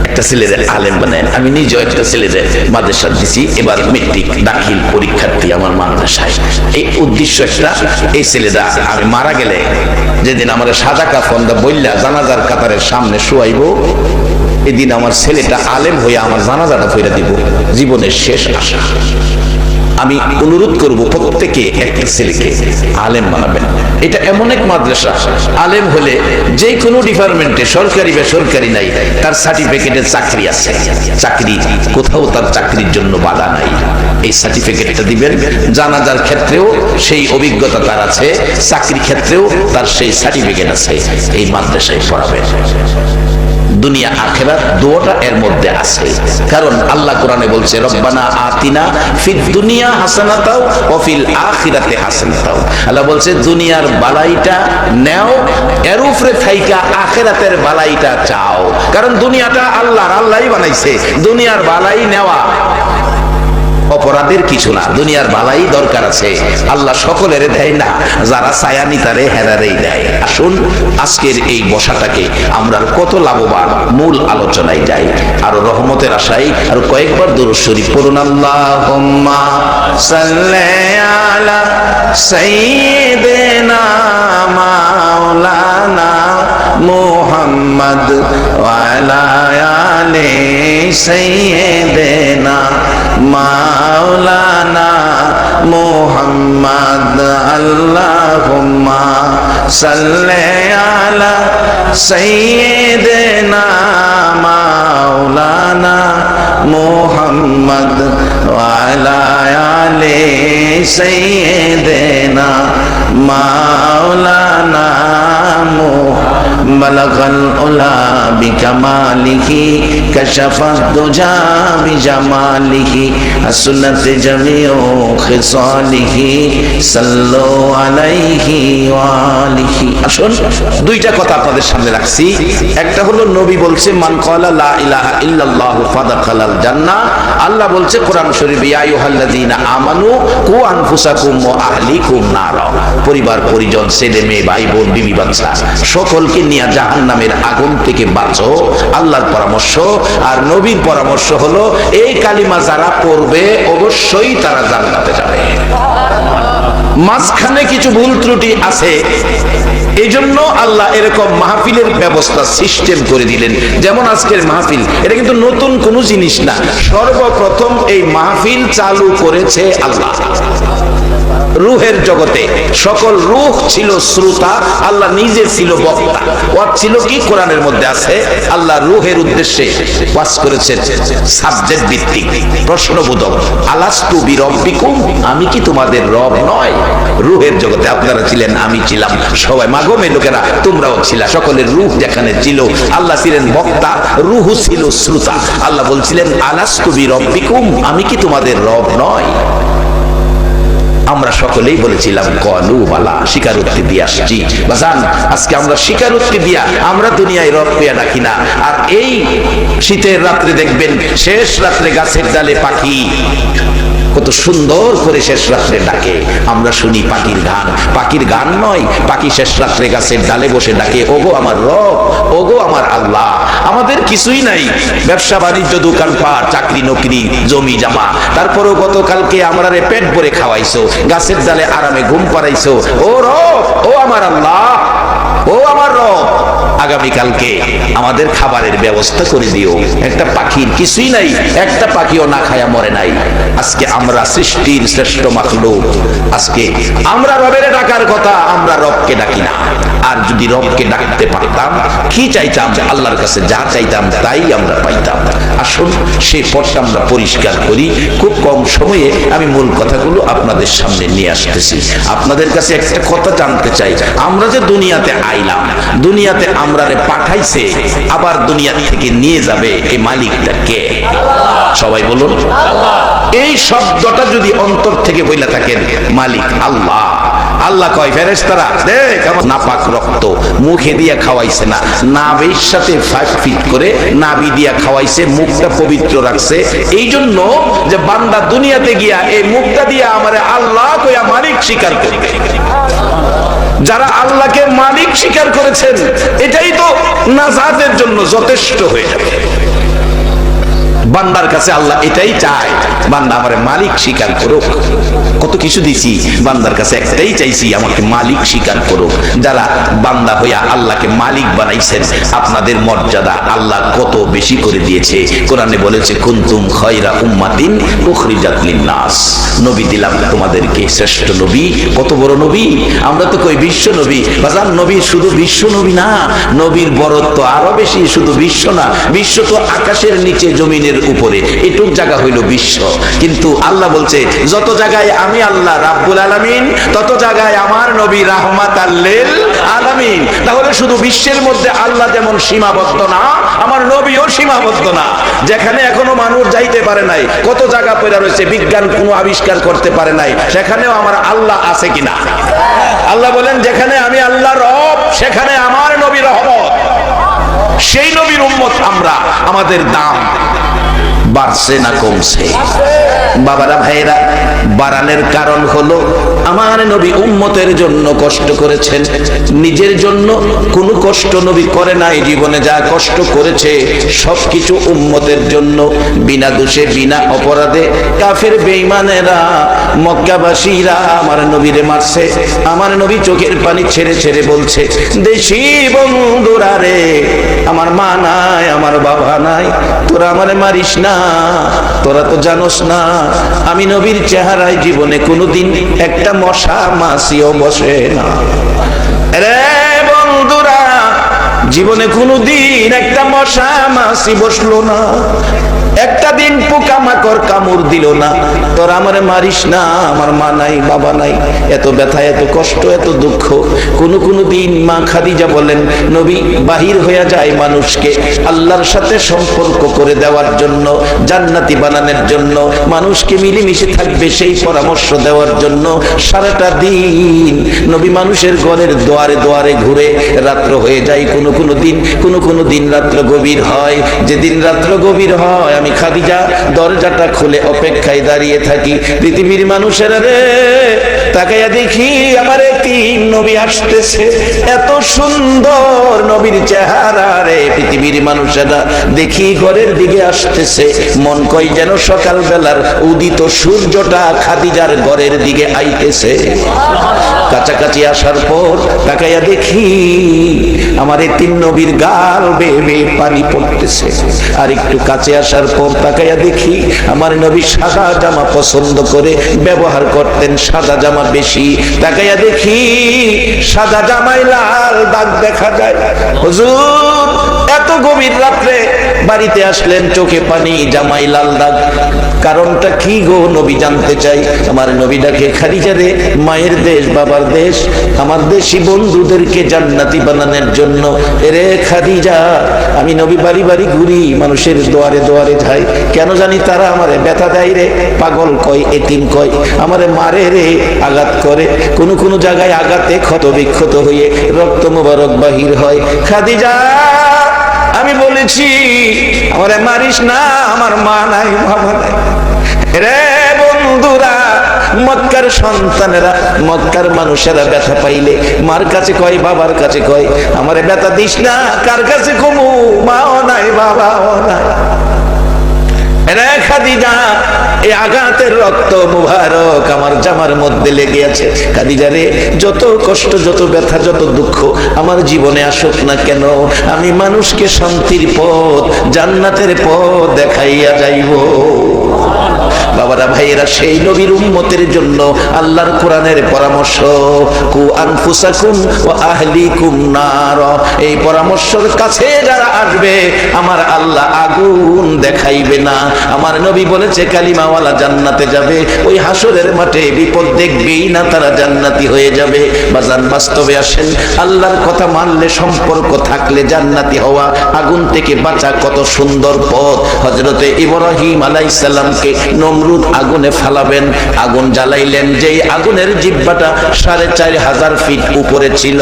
একটা ছেলেদের আলেম বানায়। আমি নিজেও একটা ছেলেদের মাদ্রাসা দিছি, এবার মেট্রিক দাখিল পরীক্ষার্থী আমার মাদ্রাসায়। এই উদ্দেশ্য একটা, এই ছেলেটা আমি মারা গেলে যেদিন আমার সাদা কাফনটা বইল্লা জানাজার কাতারের সামনে শুয়াইব, এদিন আমার ছেলেটা আলেম হইয়া আমার জানাজাটা কইরা দিব। জীবনের শেষ আশা। আমি অনুরোধ করব প্রত্যেকে একটা ছেলেকে আলেম বানাবেন। এটা এমন এক মাদ্রাসা, আলেম হলে যে কোনো ডিপার্টমেন্টে সরকারি বেসরকারি নাই, তার সার্টিফিকেটের চাকরি আছে। চাকরি কোথাও তার চাকরির জন্য বাধা নাই। এই সার্টিফিকেটটা দিবেন। জানাজার ক্ষেত্রেও সেই অভিজ্ঞতা তার আছে, চাকরি ক্ষেত্রেও তার সেই সার্টিফিকেট আছে। এই মাদ্রাসায় পড়াবেন। দুনিয়া আখিরাত দুটোটা এর মধ্যে আছে। কারণ আল্লাহ কোরআনে বলছে রব্বানা আতিনা ফিদ দুনিয়া হাসানাতাও ওয়া ফিল আখিরাতি হাসানাতাও। আল্লাহ বলছে দুনিয়ার বালাইটা নাও, এর উপরে থাইকা আখিরাতের বালাইটা চাও। কারণ দুনিয়াটা আল্লাহই বানাইছে। দুনিয়ার বালাই নেওয়া অপরাধের কিছু না। দুনিয়ার বালাই দরকার আছে, আল্লাহ সকলের দেয় না, যারা ছায়ানি তারে হেরারেই দেয়। আসুন আজকের এই বসাটাকে আমরা কত লাভবান, মূল আলোচনায় যাই। আরো রহমতের আশায় আর কয়েকবার দুরূদ শরীফ পড়ুন। আল্লাহুম্মা সাল্লি আলা সাইয়্যিদিনা মাওলানা মুহাম্মদ ওয়া আলা আলি সাইয়্যিদিনা মাওলানা মুহাম্মদ। আল্লাহুম্মা সাল্লি আলা সাইয়্যিদিনা মাওলানা মুহাম্মদ ওয়া আলা আলি সাইয়্যিদিনা মাওলানা বালাগাল উলা বিকামালিহি কাশাফাদ দুজা বিজামালিহি আসনাত জামিউ খিসালিহি সাল্লু আলাইহি ওয়া আলিহি। আসুন দুইটা কথা আপনাদের সামনে রাখছি। একটা হলো নবী বলছে মান ক্বালা লা ইলাহা ইল্লাল্লাহু ফাদাখালাল জান্নাহ। আল্লাহ বলছে কোরআন শরীফে ইয়া আইয়ুহাল্লাযীনা আমানু কু আনফুসাকুম ওয়া আহলিকুম নারা। পরিবার পরিজন, ছেলে মেয়ে, ভাই বোন, বিবি বাচ্চা সকলকে নিয়ে জাহান্নামের আগুন থেকে বাঁচো। আল্লাহর পরামর্শ আর নবীর পরামর্শ হলো এই কালিমা যারা পড়বে অবশ্যই তারা জান্নাতে যাবে। মাঝখানে কিছু ভুল ত্রুটি আছে, এই জন্য আল্লাহ এরকম মাহফিলের ব্যবস্থা সিস্টেম করে দিলেন। যেমন আজকের মাহফিল, এটা কিন্তু নতুন কোনো জিনিস না। সর্বপ্রথম এই মাহফিল চালু করেছে আল্লাহ। রূহের জগতে সকল রূহ ছিল শ্রোতা, আল্লাহ নিজে ছিল বক্তা। ওয়াজ ছিল কি কোরআনের মধ্যে আছে। আল্লাহ রূহের উদ্দেশ্যে ওয়াজ করেছেন সাবজেক্ট ভিত্তিক, প্রশ্নবোধক। আলাস্তু বিরব্বিকুম, আমি কি তোমাদের রব নয়? রূহের জগতে আপনারা ছিলেন, আমি ছিলাম, সবাই মাগমে লোকেরা তোমরাও ছিলা। সকলের রূহ যেখানে ছিল, আল্লাহ ছিলেন বক্তা, রূহ ছিল শ্রোতা। আল্লাহ বলছিলেন আলাস্তু বিরব্বিকুম, আমি কি তোমাদের রব নয়? আমরা সকলেই বলেছিলাম কলু বালা, স্বীকারোক্তি দিয়ে আসছি। বাজান আজকে আমরা স্বীকারোক্তি দিয়া আমরা দুনিয়ায় রব পেয়ে ডাকি না। আর এই শীতের রাত্রে দেখবেন শেষ রাত্রে গাছের ডালে পাখি কত সুন্দর করে শেষ রাত্রে ডাকে। আমরা শুনি পাখির গান, পাখির গান নয়, পাখি শেষ রাত্রে গাছের ডালে বসে ডাকে, ওগো আমার রব, ওগো আমার আল্লাহ। আমাদের কিছুই নাই, ব্যবসা বাণিজ্য, দোকানপাট, চাকরি নকরি, জমি জামা, তারপরেও গতকালকে আমরা পেট ভরে খাওয়াইছো, গাছের ডালে আরামে ঘুম পাড়াইছো। ও রব, ও আমার আল্লাহ, ও আমার রব। আগামীকালকে আমাদের খাবারের ব্যবস্থা করে দিও। একটা পাখির কিছুই নাই, একটা পাখিও না খায়া মরে নাই। আজকে আমরা সৃষ্টির শ্রেষ্ঠ মাখলুক, আজকে আমরা রবের ডাকার কথা, আমরা রবকে ডাকি না। আর যদি রবকে ডাকতে পারতাম, কি চাইতাম আল্লাহর কাছে, যা চাইতাম তাই আমরা পাইতাম। আসুন সেই পথটা আমরা পরিষ্কার করি। খুব কম সময়ে আমি মূল কথাগুলো আপনাদের সামনে নিয়ে আসতেছি। আপনাদের কাছে একটা কথা জানতে চাই, আমরা যে দুনিয়াতে আইলাম, দুনিয়াতে আমরারে পাঠাইছে, আবার দুনিয়া থেকে নিয়ে যাবে, এই মালিকটা কে? সবাই বলুন। এই শব্দটা যদি অন্তর থেকে বইলা থাকেন, মালিক আল্লাহ। আল্লাহ কয় ফেরেশতারা দেখ আমার নাপাক রক্ত মুখে দিয়া খাওয়াইছে না, নাভির সাথে ফিট করে নাভি দিয়া খাওয়াইছে, মুখটা পবিত্র রাখছে। এই জন্য যে বান্দা দুনিয়াতে গিয়া এই মুখটা দিয়া আমারে আল্লাহ কইয়া মালিক স্বীকার করবে। যারা আল্লাহকে মালিক স্বীকার করেছেন, এটাই তো নাজাতের জন্য যথেষ্ট হয়ে যাবে। বান্দার কাছে আল্লাহ এটাই চায়, বান্দা আমারে মালিক স্বীকার করুক। কত কিছু দিছি, বান্দার কাছে একটাই চাইছি, আমাকে মালিক স্বীকার করুক। যারা বান্দা হইয়া আল্লাহকে মালিক বানাইছেন, আপনাদের মর্যাদা আল্লাহ কত বেশি করে দিয়েছে। কোরআনে বলেছে কুনতুম খায়রা উম্মাতিন উখরিজাত লিন-নাস, নবী দিলাম তোমাদেরকে শ্রেষ্ঠ নবী। কত বড় নবী! আমরা তো কই বিশ্ব নবী। বাজান, নবী শুধু বিশ্ব নবী না, নবীর বরত্ব আরো বেশি। শুধু বিশ্ব না, বিশ্ব তো আকাশের নিচে জমিনের উপরে, এটুক জায়গা হইল বিশ্ব। কিন্তু আল্লাহ বলছে যত জায়গায় আমি আল্লাহ রাব্বুল আলামিন, তত জায়গায় আমার নবী রাহমাতাল লিল আলামিন। তাহলে শুধু বিশ্বের মধ্যে আল্লাহ যেমন সীমাবদ্ধ না, আমার নবীও সীমাবদ্ধ না। যেখানে এখনো মানুষ যাইতে পারে নাই, কত জায়গা পড়ে রয়েছে, বিজ্ঞান কোনো আবিষ্কার করতে পারে নাই, সেখানেও আমার আল্লাহ আছে কিনা? আল্লাহ বলেন যেখানে আমি আল্লাহ রব, সেখানে আমার নবী রহমত। সেই নবীর উম্মত আমরা, আমাদের দাম বাড়ছে না কমছে? বাবারা ভাইয়েরা, বাড়ানোর কারণ হলো আমার নবী উম্মতের জন্য কষ্ট করেছেন, নিজের জন্য কোনো কষ্ট নবী করে নাই। জীবনে যা কষ্ট করেছে সবকিছু উম্মতের জন্য, বিনা দোষে বিনা অপরাধে কাফের বেঈমানেরা মক্কাবাসীরা আমার নবীরে মারছে। আমার নবী চোখের পানি ছেড়ে ছেড়ে বলছে, দেশি বন্ধুরা রে, আমার মা নাই, আমার বাবা নাই, তোরা আমারে মারিস না, তোরা তো জানোস না আমি নবীর চেহারায় জীবনে কোনোদিন একটা মশা মাছিও বসে না। রে বন্ধুরা, জীবনে কোনোদিন একটা মশা মাছি বসলো না, একটা দিন পোকামাকড় কামড় দিল না। তোরা আমারে মারিস না, আমার মা নাই, বাবা নাই, এত ব্যথা, এত কষ্ট, এত দুঃখ। কোন দিন মা খাদিজা বলেন, নবী বাহির হয়ে যায় মানুষকে আল্লাহর সাথে সম্পর্ক করে দেওয়ার জন্য, জান্নাতি বানানোর জন্য, মানুষকে মিলেমিশে থাকবে সেই পরামর্শ দেওয়ার জন্য। সারাটা দিন নবী মানুষের ঘরের দুয়ারে দুয়ারে ঘুরে, রাত্র হয়ে যায় কোনো দিন রাত্র গভীর হয়। যেদিন রাত্র গভীর হয়, আমি খাদিজা দরজাটা খুলে অপেক্ষায় দাঁড়িয়ে থাকি। পৃথিবীর মানুষেরা রে, তাকাইয়া দেখি আমার তিন নবী আসতেছে, এত সুন্দর নবীর চেহারা রে। পৃথিবীর মানুষেরা দেখি ঘরের দিকে আসতেছে, মন কয় যেন সকাল বেলার উদিত সূর্যটা খাদিজার ঘরের দিকে আইতেছে। কাছাকাছি আসার পর তাকাইয়া দেখি আমার তিন নবীর গাল বেয়ে বেয়ে পানি পড়তেছে। আর একটু কাছে আসার পর তাকাইয়া দেখি আমার নবী সাদা জামা পছন্দ করে ব্যবহার করতেন, সাদা জামা বেশি। তাকাইয়া দেখি সাদা জামায় লাল দাগ দেখা যায়। হুজুর এত গভীর রাত্রে বাড়িতে আসলেন, চোখে পানি, জামাই লাল দাগ, কারণটা কি গো? নবী জানতে চাই। আমার নবী ডাকে, খাদিজা রে, মায়ের দেশ বাবার দেশ, আমার দেশি বন্ধুদেরকে জান্নাতি বানানোর জন্য। এরে খাদিজা, আমি নবী বাড়ি বাড়ি ঘুরি, মানুষের দুয়ারে দুয়ারে যাই, কেন জানি তারা আমারে ব্যথা দেয় রে, পাগল কয়, এতিম কয়, আমারে মারে রে, আঘাত করে। কোন জায়গায় আঘাতে ক্ষত বিক্ষত হয়ে রক্ত মোবারক বাহির হয়। খাদিজা, আমি বলেছি আমারে মারিস না, আমার মা নাই, বাবা নাই। রে বন্ধুরা, মক্কার সন্তানেরা, মক্কার মানুষেরা ব্যথা পাইলে মার কাছে কয়, বাবার কাছে কয়, আমারে ব্যথা দিস না। কার কাছে কমু? মাও নাই, বাবাও নাই। রে খাদিজা, এই আঘাতের রক্ত মুবারক আমার জামার মধ্যে লেগে আছে। খাদিজা রে, যত কষ্ট, যত ব্যথা, যত দুঃখ আমার জীবনে আসুক না কেন, আমি মানুষকে শান্তির পথ, জান্নাতের পথ দেখাইয়া যাইব। বাবারা, ভাইয়েরা, সেই নবীর উম্মতের জন্য আল্লাহর কোরআনের পরামর্শ, কু আনফুসাকুম ওয়া আহলিকুম নার, এই পরামর্শের কাছে যারা আসবে আমার আল্লাহ আগুন দেখাইবে না। আমার নবী বলেছে কালিমাওয়ালা জান্নাতে যাবে, ওই হাসরের মাঠে বিপদ দেখবেই না, তারা জান্নাতি হয়ে যাবে। বাজান, বাস্তবে আসেন, আল্লাহর কথা মানলে, সম্পর্ক থাকলে জান্নাতি হওয়া, আগুন থেকে বাঁচা কত সুন্দর পথ। হযরতে ইব্রাহিম আলাইহিস সালামকে নমরুদ আগুনে ফালাবেন, আগুন জ্বালাইলেন, যেই আগুনের জিহ্বাটা 4500 ফিট উপরে ছিল।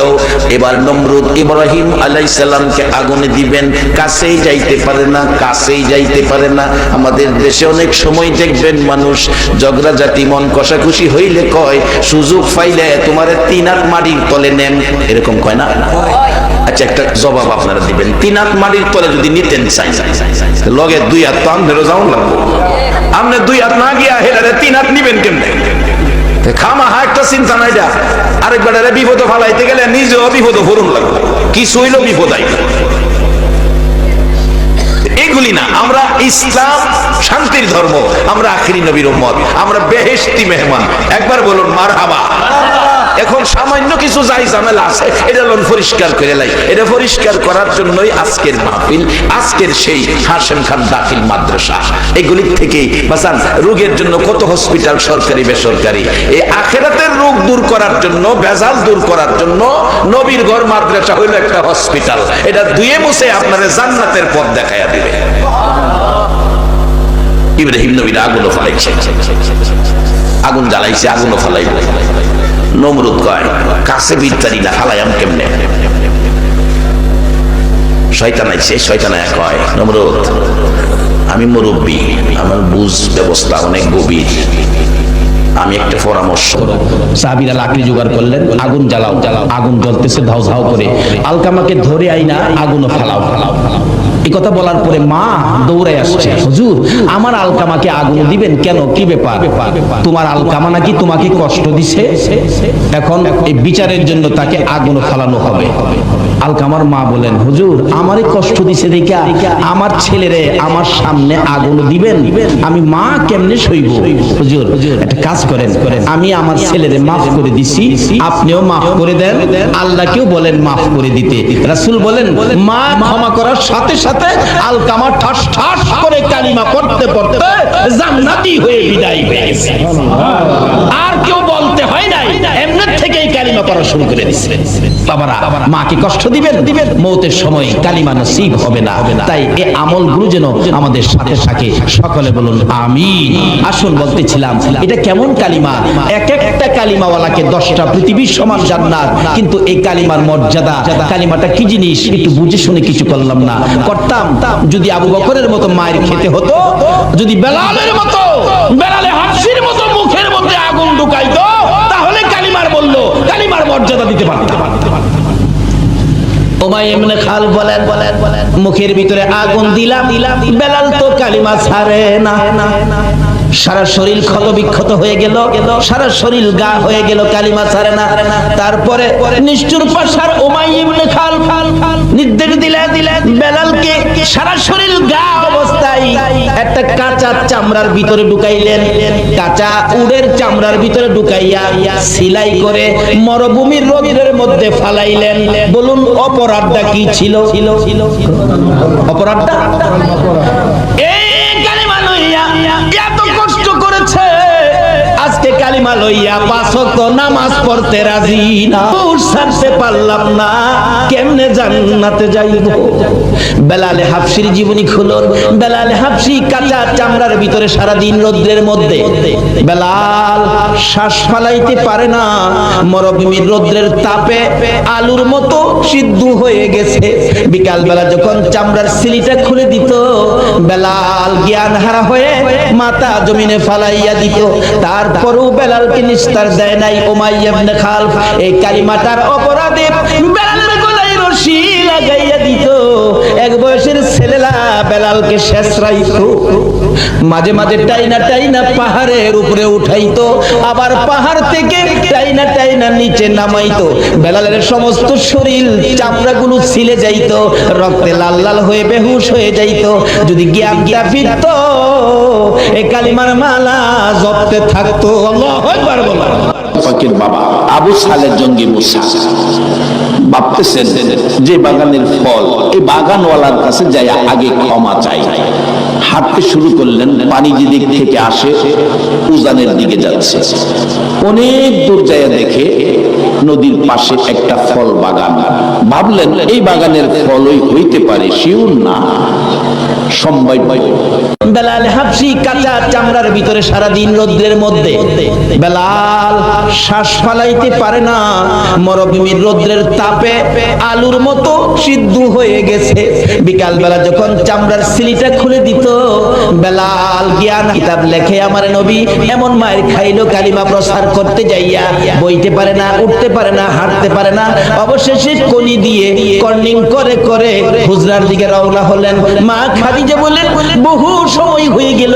এবার নমরুদ ইব্রাহিম আলাইহিস সালামকে আগুনে দিবেন, কাছেই যাইতে পারে না, কাছেই যাইতে পারে না। আমাদের দেশে অনেক সময় দেখবেন মানুষ ঝগড়াঝাটি, মন কষাকষি হইলে কয় সুযোগ পাইলে তোমারে 3 হাত মাটির তলে নেন, এরকম কয় না? আচ্ছা, একটা জবাব আপনারা দিবেন, 3 হাত মাটির তলে যদি নিতেন চাই, লগে 2 হাত তো আপনারও যাওয়ার লাগবে। আপনি 2 হাত না গিয়া হেলারে 3 হাত নিবেন কেমনে? খামাহা একটা চিন্তা নাই, আরেকবার বিপদ ফালাইতে গেলে নিজেও বিপদ ভরুন লাগবে, কিছু হইলেও বিপদ আইবে। এগুলি না, আমরা ইসলাম শান্তির ধর্ম, আমরা আখিরি নবীর উম্মত, আমরা বেহেশতি মেহমান। একবার বলুন মারহাবা। এখন সামান্য কিছু যাই ঝামেলা আছে, এটা লোন পরিষ্কার করে লাই। এটা পরিষ্কার করার জন্যই আজকের মাহফিল, আজকের সেই হাশেম খান দাখিল মাদ্রাসা। এগুলি থেকেই বাসান, রোগের জন্য কত হসপিটাল, সরকারি বেসরকারি। এই আখিরাতের রোগ দূর করার জন্য, ভেজাল দূর করার জন্য নবীর ঘর মাদ্রাসা হইল একটা হসপিটাল। এটা ধুয়ে মুছে আপনারা জান্নাতের পথ দেখাইয়া দিবে। ইব্রাহিম নবীর আগুনও ফলাইছে, আগুন জ্বালাইছে, আগুনও ফলাইব। নমরুদ কয় কাছে বিদ্যারি না, ফালাইয়াম কেমনে? শয়তান আইছে, শয়তান কয় নমরুদ আমি মুরব্বী, আমার বুঝ ব্যবস্থা অনেক গভীর, আমি একটা পরামর্শ। সাহাবীরা লাকড়ি জোগাড় করলেন, আগুন জ্বালাও, আগুন জ্বলতেছে ধাউ ধাউ করে, আলকামাকে ধরে আইনা আগুনও ফালাও। এই কথা বলার পরে মা দৌড়ে আসছে, হুজুর আমার আলকামাকে আগুন দিবেন কেন, কি ব্যাপার? তোমার আলকামা নাকি তোমাকে কষ্ট দিছে, এখন এই বিচারের জন্য তাকে আগুন ফালানো হবে। আলকামার মা বলেন, হুজুর আমারই কষ্ট দিছে দেখা আমার ছেলেরে আমার সামনে আগুন দিবেন, আমি মা কেমনে সইব? হুজুর একটা কাজ করেন, আমি আমার ছেলেরে মাফ করে দিছি, আপনিও মাফ করে দেন, আল্লাহকেও বলেন মাফ করে দিতে। রাসূল বলেন, মা ক্ষমা করার সাথে সাথে আলকামা ঠাস ঠাস করে কালিমা পড়তে পড়তে জান্নাতি হয়ে বিদায় পেয়েছে। আর কেউ বলতে হয় নাই, এমনি থেকেই কালিমা পড়া শুরু করে দিয়েছে। বাবারা, মাকে কষ্ট দিবেন, মৌতের সময় কালিমা নসিব হবে না। তাই এই আমলগুলো যেন আমাদের সাথে থাকে, সকলে বলুন আমিন। আসুন বলতেছিলাম, এটা কেমন কালিমা? এক একটা কালিমাওয়ালাকে 10টা পৃথিবীর সমান জান্নাত। কিন্তু এই কালিমার মর্যাদা, কালিমাটা কি জিনিস একটু বুঝে শুনে কিছু করলাম না, করতাম যদি আবু বকরের মতো মায়ের খেতে হতো, যদি বেলালের মতো, বেলালে হাফসির মতো মুখের মধ্যে আগুন ঢুকাইতো, তাহলে কালিমার বললো, কালিমার মর্যাদা দিতে পারতাম। উমাইয়া ইবনে খাল বলেন, মুখের ভিতরে আগুন দিলাম, বেলাল তো কালিমা ছাড়ে না। সারা শরীর ক্ষত বিক্ষত হয়ে গেল, সারা শরীর গা হয়ে গেল, কালিমা ছাড়ে না। তারপরে নিষ্ঠুর পাশার উমাইয়া ইবনে খাল নির্দেশ দিলেন বেলালকে সারা শরীর গা অবস্থায় একটা কাঁচা চামড়ার ভিতরে ঢুকাইলেন, কাঁচা উটের চামড়ার ভিতরে ঢুকাইয়া সেলাই করে মরুভূমির রোদের মধ্যে ফালাইলেন। বলুন অপরাধটা কি ছিল? অপরাধটা এই কালিমা লইয়া এত কষ্ট করেছে, আজকে কালিমা লইয়া 5 ওয়াক্ত নামাজ পড়তে রাজি না, ছাড়তে পারলাম না, কেমনে জান্নাতে যাইব? বেলালে হাফসির জীবনী খুলুন। বেলালে হাফসি কাঁচা চামড়ার ভিতরে সারা দিন রোদ্রের মধ্যে, বেলাল শ্বাস ফালাইতে পারে না, মরুভূমির রোদ্রের তাপে আলুর মতো সিদ্ধ হয়ে গেছে। বিকাল বেলা যখন চামড়ার সিলিটা খুলে দিত, বেলাল জ্ঞান হারা হয়ে মাথা জমিনে ফালাইয়া দিত। তারপরেও বেলালকে নিস্তার দেয় নাই উমাইয়া ইবনে খালফ। এই কালিমাটার অপরাধে বেলালের গলায় রশি লাগাইয়া দিত। এক বয়সের ছেলেরা বেলালকে শেষরাইতো, মাঝে মাঝে টাইনা টাইনা পাহাড়ের উপরে উঠাইতো, আবার পাহাড় থেকে টাইনা টাইনা নিচে নামাইতো। বেলালের সমস্ত শরীর চামড়াগুলো ছিলে যাইতো, রক্তে লাল লাল হয়ে বেহুশ হয়ে যাইতো। যদি জ্ঞানটা ফিরতো এই কালিমার মালা জপতে থাকতো। আল্লাহু আকবার বলো। ফকির বাবা আবু সালেহ জঙ্গি মুসা ভাবতেছেন যে বাগানের ফল, এই বাগানওয়ালার কাছে যাই আগে ক্ষমা চাই। হাঁটতে শুরু করলেন, পানি যেদিক থেকে আসে উজানের দিকে যাচ্ছে। অনেক দূর যায় দেখে নদীর পাশে একটা ফল বাগান। ভাবলেন এই বাগানের ফলই হইতে পারে, শিউর না সম্ভব। বেলাল হাবশি কাঁচা চামড়ার ভিতরে সারাদিন রোদ্রের মধ্যে, বেলাল শ্বাস ফালাইতে পারে না, মরুভূমির রোদ্রের তাপে আলুর মতো সিদ্ধ হয়ে গেছে। বিকাল বেলা যখন চামড়ার সিলিটা খুলে দিত, বেলাল জ্ঞান কিতাব লেখে আমার নবী এমন মায়ের খাইলো কালিমা প্রচার করতে যাইয়া, বইতে পারে না, উঠতে পারে না, হাঁটতে পারে না। অবশেষে কনি দিয়ে কর্নিং করে করে হুজরার দিকে রওনা হলেন। মা খাদিজা বলেন বহু সময় হয়ে গেল,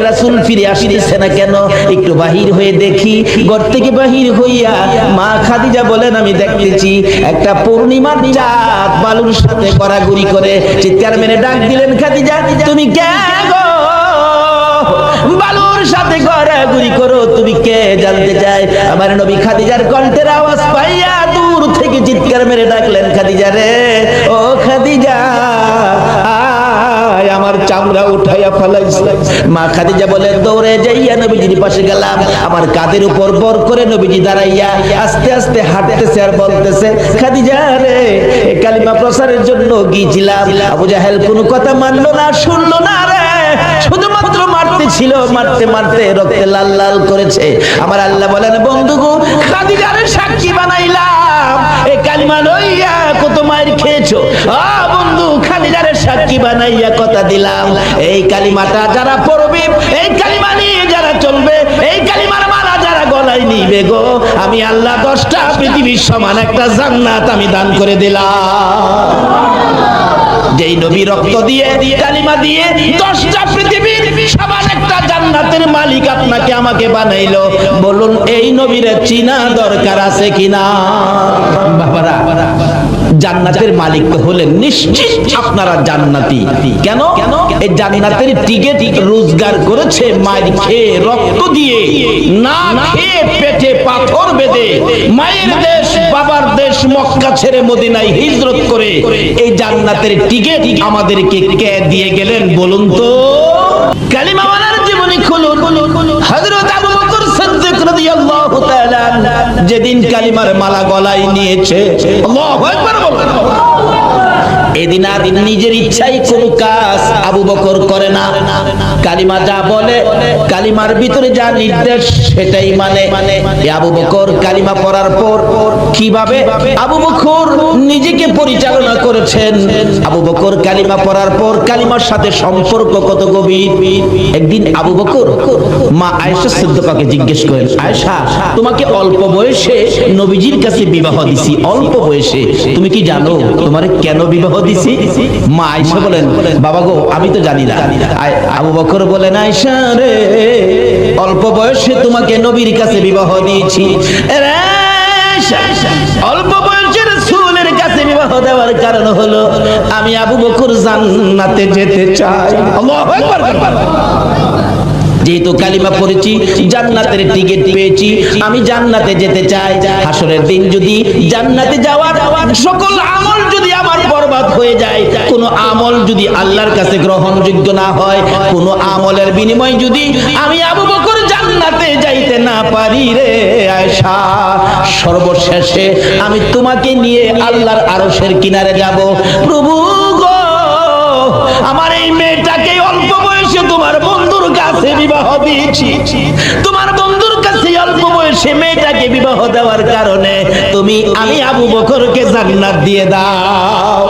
রাসূল ফিরে আসতেছে না কেন, একটু বাহির হয়ে দেখি। ঘর থেকে বাহির হইয়া মা খাদিজা বলেন আমি দেখতেছি একটা পূর্ণিমার চাঁদ বালুর সাথে গড়াগড়ি করে। চিৎকার মেরে ডাক দিলেন, খাদিজা তুমি কে গো, বালুর সাথে গড়াগড়ি করো, তুমি কে জানতে চাই। আমার নবী খাদিজার কণ্ঠের আওয়াজ পাইয়া দূর থেকে চিৎকার মেরে ডাকলেন, খাদিজা রে, ও খাদিজা আমার চামড়া উঠাইয়া ফেলাইছে। মা খাদিজা বলেন দৌড়ে যাইয়া নবীজির পাশে গেলাম, আমার কাঁধের উপর বর করে নবীজি দাঁড়াইয়া আস্তে আস্তে হাঁটতেছে আর বলতেছে, খাদিজা রে, এই কালিমা প্রচারের জন্য গিয়েছিলাম, আবু জাহেল কোনো কথা মানলো না, শুনলো না রে, শুধুমাত্র মারতে ছিল, মারতে মারতে রক্তে লাল লাল করেছে। আমার আল্লাহ বলেন বন্ধু গো, খাদিজারে সাক্ষী বানাইলাম, এই কালিমা লইয়া কত মায়ের খেয়েছো। বন্ধু খাদিজারে সাক্ষী বানাইয়া কথা দিলাম, এই কালিমাটা যারা পড়বে, এই কালিমা নিয়ে যারা চলবে, এই কালিমার মালা যারা গলায় নিবে গো, আমি আল্লাহ 10টা পৃথিবীর সমান একটা জান্নাত আমি দান করে দিলাম। যেই নবী রক্ত দিয়ে কালিমা দিয়ে 10টা পৃথিবীর সমান একটা জান্নাতের মালিক আপনাকে আমাকে বানাইলো, বলুন এই নবীর চিনা দরকার আছে কিনা? বাবারা, জান্নাতের মালিক তো হলেন নিশ্চিত আপনারা জান্নাতি। কেন? এই জান্নাতের টিকিট রোজগার করেছে মায়ের খেয়ে, রক্ত দিয়ে, না খেয়ে পেটে পাথর বেঁধে, মায়ের দেশ বাবার দেশ মক্কা ছেড়ে মদিনায় হিজরত করে এই জান্নাতের টিকিট আমাদেরকে কে দিয়ে গেলেন বলুন তো? কালিমা ওয়ালার জীবনী খুলুন। হযরত আবু বকর সিদ্দিক রাদিয়াল্লাহু তাআলা যেদিন কালিমার মালা গলায় নিয়েছে, আল্লাহু আকবার বলুন, এদিন আর নিজের ইচ্ছাই কোনো কাজ আবু বকর করে না। কালিমা যা বলে, কালিমার ভিতরে যা নির্দেশ সেটাই মানে। আবু বকর কালিমা পড়ার পর কিভাবে আবু বকর নিজেকে পরিচালনা করেছেন, আবু বকর কালিমা পড়ার পর কালিমার সাথে সম্পর্ক কত গভীর। একদিন আবু বকর মা আয়েশা সিদ্দিকাকে জিজ্ঞেস করেন, আয়েশা, তোমাকে অল্প বয়সে নবীজির কাছে বিবাহ দিছি, অল্প বয়সে, তুমি কি জানো তোমারে কেন বিবাহ দিছি? মা আয়েশা বলেন, বাবা গো আমি তো জানি না। আবু বকর বলেন, আয়েশা রে, অল্প বয়সে তোমাকে নবীর কাছে বিবাহ দিয়েছি, অল্প বয়সে রাসূলের কাছে বিবাহ দেওয়ার কারণ হলো আমি আবু বকর জান্নাতে যেতে চাই। আল্লাহু আকবার। যেহেতু কালিমা পড়েছি, জান্নাতের টিকিট পেয়েছি, আমি জান্নাতে যেতে চাই। হাসরের দিন যদি জান্নাতে যাওয়ার সকল আমল যদি আমার বরবাদ হয়ে যায়, কোন আমল যদি আল্লাহর কাছে গ্রহণযোগ্য না হয়, কোন আমলের বিনিময়ে যদি আমি আবু বকর জান্নাতে যাইতে না পারি রে আয়েশা, সর্বশেষে আমি তোমাকে নিয়ে আল্লাহর আরশের কিনারে যাব। প্রভু গো, আমার এই মেয়েটাকে অল্প বয়সে তোমার বন্ধুর কাছে বিবাহ দিয়েছি, তোমার বন্ধুর কাছে অল্প বয়সে মেয়েটাকে বিবাহ দেওয়ার কারণে তুমি আমি আবু বকরকে জান্নাত দিয়ে দাও।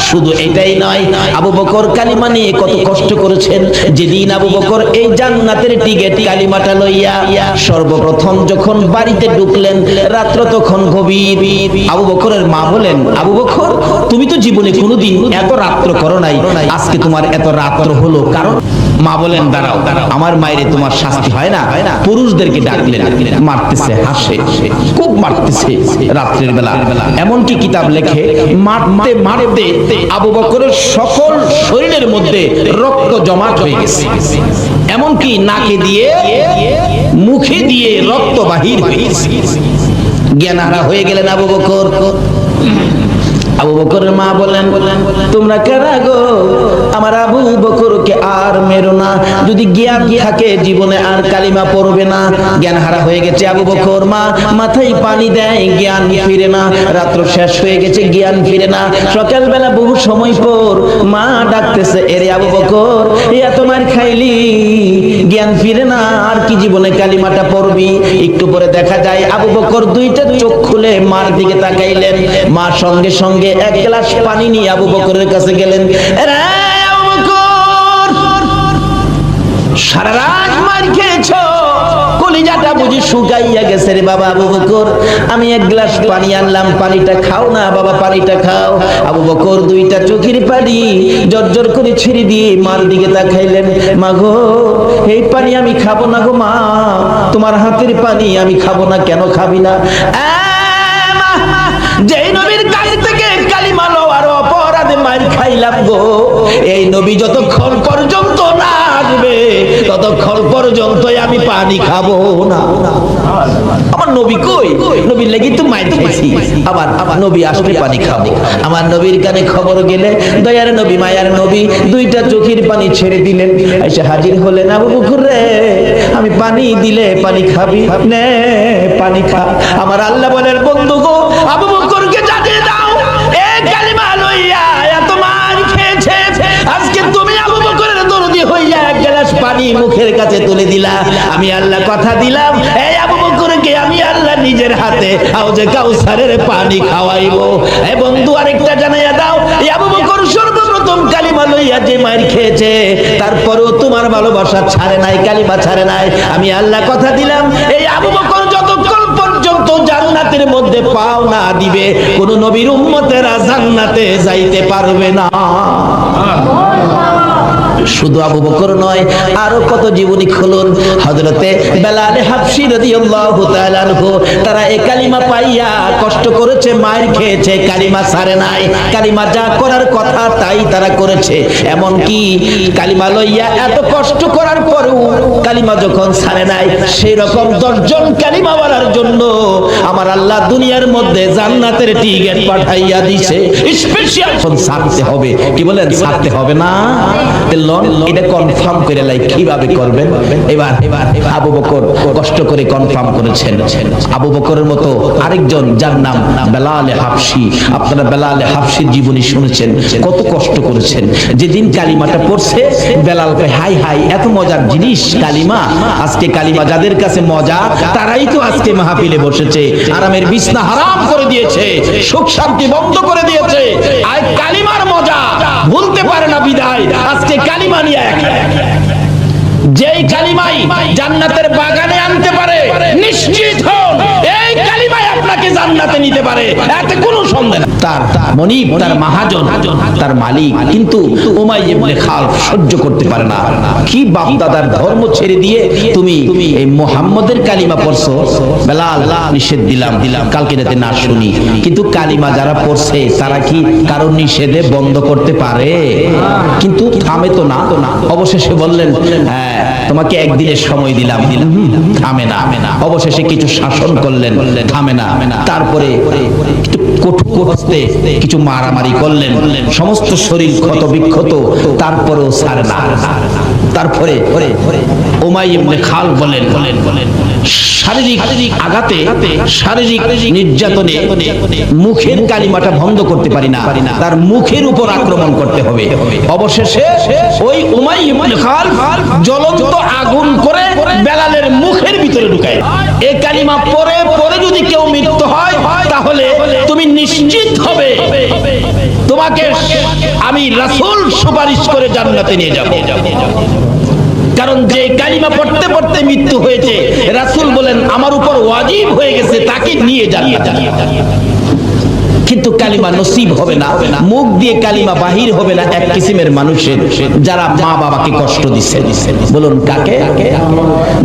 শুধু এটাই নয়, আবু বকর কালিমা নিয়ে কত কষ্ট করেছেন। যেদিন আবু বকর এই জান্নাতের টিকেট কালিমাটা লইয়া সর্বপ্রথম যখন বাড়িতে ঢুকলেন, রাত্র তখন গভীর। আবু বকরের মা বলেন, আবু বকর তুমি তো জীবনে কোনোদিন এত রাত্র করো নাই, আজকে তোমার এত রাত্র হলো কারণ? মা বলেন, দাঁড়াও, আমার মায়েরে তোমার শাস্তি হয় না। পুরুষদেরকে ডাকলেন, মারতেছে, হাসে, খুব মারতেছে রাত্রের বেলা। এমনকি কিতাব লেখে মারতে মারতে আবু বকরের সকল শরীরের মধ্যে রক্ত জমাট হয়ে গেছে, এমনকি নাকে দিয়ে মুখে দিয়ে রক্ত বাহির হয়ে গেছে। জ্ঞানহারা হয়ে গেলেন আবু বকর। আবু বকরের মা বলেন, তোমরা কারা গো? আমার আবু বকরকে আর মেরো না, যদি জ্ঞান থাকে জীবনে আর কালিমা পড়বে না। জ্ঞান হারা হয়ে গেছে আবু বকর, মা মাথায় পানি দেয়, জ্ঞান ফিরে না। রাত্র শেষ হয়ে গেছে, জ্ঞান ফিরে না। সকালবেলা বহু সময় পর মা ডাকতেছে, এরে আবু বকর, এত মার খাইলি, জ্ঞান ফিরে না, আর কি জীবনে কালিমাটা পড়বি? একটু পরে দেখা যায় আবু বকর দুইটা চোখ খুলে মার দিকে তাকাইলেন। মা সঙ্গে সঙ্গে এক গ্লাস পানি নিয়ে আবু বকরের কাছে গেলেন। আবু বকর, সারা রাত মার খেয়েছো, কলিজাটা বুঝি শুকাইয়া গেছে রে বাবা। আবু বকর, আমি এক গ্লাস পানি আনলাম, পানিটা খাও না বাবা, পানিটা খাও। আবু বকর দুইটা চোখের পানি জর্জর করে ছেড়ে দিয়ে মার দিকে তাকাইলেন। মা গো, এই পানি আমি খাবো না গো মা, তোমার হাতের পানি আমি খাবো না। কেন খাবি না? যেই নবীর কাছ থেকে কালিমা লওয়ার অপরাধে মার খাইলাম গো, এই নবী যতক্ষণ পর্যন্ত না আসবে ততক্ষণ পর্যন্ত আমি পানি খাবো না। আমার নবী কই? নবীর লাগি তো মার খাইছি, আবার নবী আসলে পানি খাবো। আমার নবীর কানে খবর গেলে দয়ার নবী, মায়ার নবী দুইটা চোখের পানি ছেড়ে দিলেন। এসে হাজির হলেন, আবু বকর রে, আমি পানি দিলে পানি খাবি, নে পানি খা। আমার আল্লাহ বলেন, বন্ধু গো, আবু বকরকে জানিয়ে দাও, এই কালিমা লইয়া এত মার খেয়েছে, আজকে তুমি আবু বকরের দরদি হইয়া এক গ্লাস পানি মুখের কাছে তুলে দিলা। আমি আল্লাহ কথা দিলাম, এই আবু বকরকে আমি আল্লাহ নিজের হাতে হাউজে কাউসারের পানি খাওয়াইবো। এই বন্ধু আরেকটা জানাইয়া দাও, এই আবু বকর সর্বপ্রথম কালিমা লইয়া যে মার খেয়েছে, তারপরেও তোমার ভালোবাসা ছাড়ে নাই, কালিমা ছাড়ে নাই। আমি আল্লাহ কথা দিলাম, এই আবু বকর যতক্ষণ পর্যন্ত জান্নাতের মধ্যে পাও না দিবে, কোন নবীর উম্মতেরা জান্নাতে যাইতে পারবে না। শুধু আবু বকর নয়, আরো কত জীবনী খুলুন। হযরতে বেলাল হাবশী রাদিয়াল্লাহু তাআলা আনহু, তারা এই কালিমা পাইয়া কষ্ট করেছে, মার খেয়েছে, কালিমা ছাড়ে নাই। কালিমা যা করার কথা তাই তারা করেছে। এমন কি কালিমা লইয়া এত কষ্ট করার পরেও কালিমা যখন ছাড়ে নাই, সেই রকম 10 জন কালিমা বলার জন্য আমার আল্লাহ দুনিয়ার মধ্যে জান্নাতের টিকেট পাঠাইয়া দিয়েছে। স্পেশাল ছাড়তে হবে, কি বলেন? ছাড়তে হবে না, এটা কনফার্ম করে লাই। কিভাবে করবেন? এবার আবু বকর কষ্ট করে কনফার্ম করেছেন। আবু বকরের মতো আরেকজন, যার নাম বেলাল হাবশী, আপনারা বেলাল হাবশীর জীবনী শুনেছেন, কত কষ্ট করেছেন। যেদিন কালিমাটা পড়ছে, বেলাল কয়, হাই হাই, এত মজার জিনিস কালিমা। আজকে কালিমা যাদের কাছে মজা, তারাই তো আজকে মাহফিলে বসেছে, আরামের বিছনা হারাম করে দিয়েছে, সুখ শান্তি বন্ধ করে দিয়েছে। আর কালিমার মজা ভুলতে পারে না বিদায় আজকে কালিমা নিয়ে যেই কালিমাই জান্নাতের বাগানে আনতে পারে, নিশ্চিত হন এই কালিমাই আপনাকে জান্নাতে নিতে পারে, এতে কোনো সন্দেহ নেই। তার মনিব, তার মহাজন, তার মালিক, কিন্তু উমাইয়া ইবনে খালফ সহ্য করতে পারে না। কি বাপ দাদার ধর্ম ছেড়ে দিয়ে তুমি এই মুহাম্মদের কালিমা পড়ছো? বেলাল, নিষেধ দিলাম, কালকে যাতে না শুনি। কিন্তু কালিমা যারা পড়ছে তারা কি কারণ নিষেধে বন্ধ করতে পারে? কিন্তু থামে তো না। অবশেষে বললেন, হ্যাঁ তোমাকে একদিনের সময় দিলাম, থামে না। অবশেষে কিছু শাসন করলেন, থামে না। তারপরে কঠোরতে কিছু মারামারি করলেন, সমস্ত শরীর ক্ষত বিক্ষত, তারপরেও ছাড়ে না। তারপরে উমাইয়া ইবনে খালফ বলেন, শারীরিক আঘাতে, শারীরিক নির্যাতনে মুখের কালিমাটা বন্ধ করতে পারি না, তার মুখের উপর আক্রমণ করতে হবে। অবশেষে ওই উমাইয়া ইবনে খালফ জ্বলন্ত আগুন করে বেলালের মুখের ভিতরে ঢুকায়। এই কালিমা পরে পরে যদি কেউ মৃত্যু হয়, তাহলে তুমি নিশ্চিত হবে তোমাকে আমি রাসূল সুপারিশ করে জান্নাতে নিয়ে যাব। কারণ যে কালিমা পড়তে পড়তে মৃত্যু হয়েছে, রাসূল বলেন আমার উপর ওয়াজিব হয়ে গেছে তাকে নিয়ে জান্নাতে। কিন্তু কালিমা নসিব হবে না, মুখ দিয়ে কালিমা বাহির হবে না এক কিসিমের মানুষের, যারা মা বাবাকে কষ্ট দিচ্ছেন। বলুন কাকে?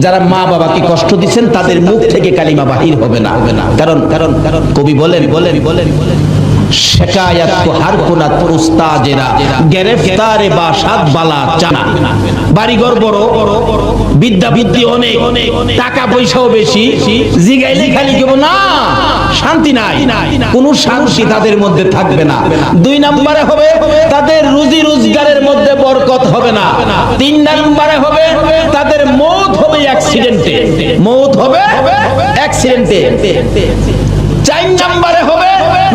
যারা মা বাবাকে কষ্ট দিচ্ছেন তাদের মুখ থেকে কালিমা বাহির হবে না। কারণ কবি বলেন শিকায়াত কো হার কোনাত উস্তাজেরা গ্রেফতারে বাসাত বালা চানা। বাড়িঘর বড়, বিদ্যা বুদ্ধি অনেক, টাকা পয়সাও বেশি, জিগাইলে খালি কেব না শান্তি নাই, কোনো শান্তি তাদের মধ্যে থাকবে না। 2 নম্বরে হবে তাদের রুজি রোজগারের মধ্যে বরকত হবে না। 3 নম্বরে হবে তাদের মওত হবে অ্যাক্সিডেন্টে, মওত হবে অ্যাক্সিডেন্টে। 4 নম্বরে হবে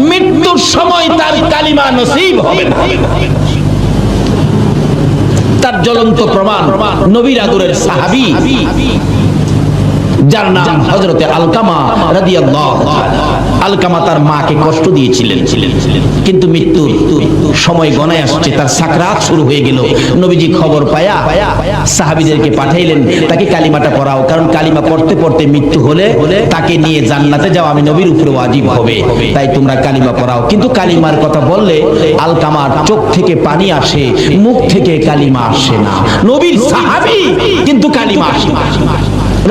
মৃত্যুর সময় তার কালিমা নসিব হবে না। তার জ্বলন্ত প্রমাণ নবীর আদরের সাহাবী যার নাম হযরতে আলকামা রাদিয়াল্লাহু তাআলা। আলকামা তার মাকে কষ্ট দিয়েছিলেন, কিন্তু মৃত্যুর সময় গণায় আসছে, তার সাকরাত শুরু হয়ে গেল। নবীজি খবর পায়া সাহাবীদেরকে পাঠাইলেন তাকে কালিমাটা পড়াও, কারণ কালিমা পড়তে পড়তে মৃত্যু হলে তাকে নিয়ে জান্নাতে যাওয়া আমি নবীর উপরে ওয়াজিব হবে, তাই তোমরা কালিমা পড়াও। কিন্তু কালিমার কথা বললে আলকামার চোখ থেকে পানি আসে, মুখ থেকে কালিমা আসে না। নবীর সাহাবী কিন্তু কালিমা আসে না।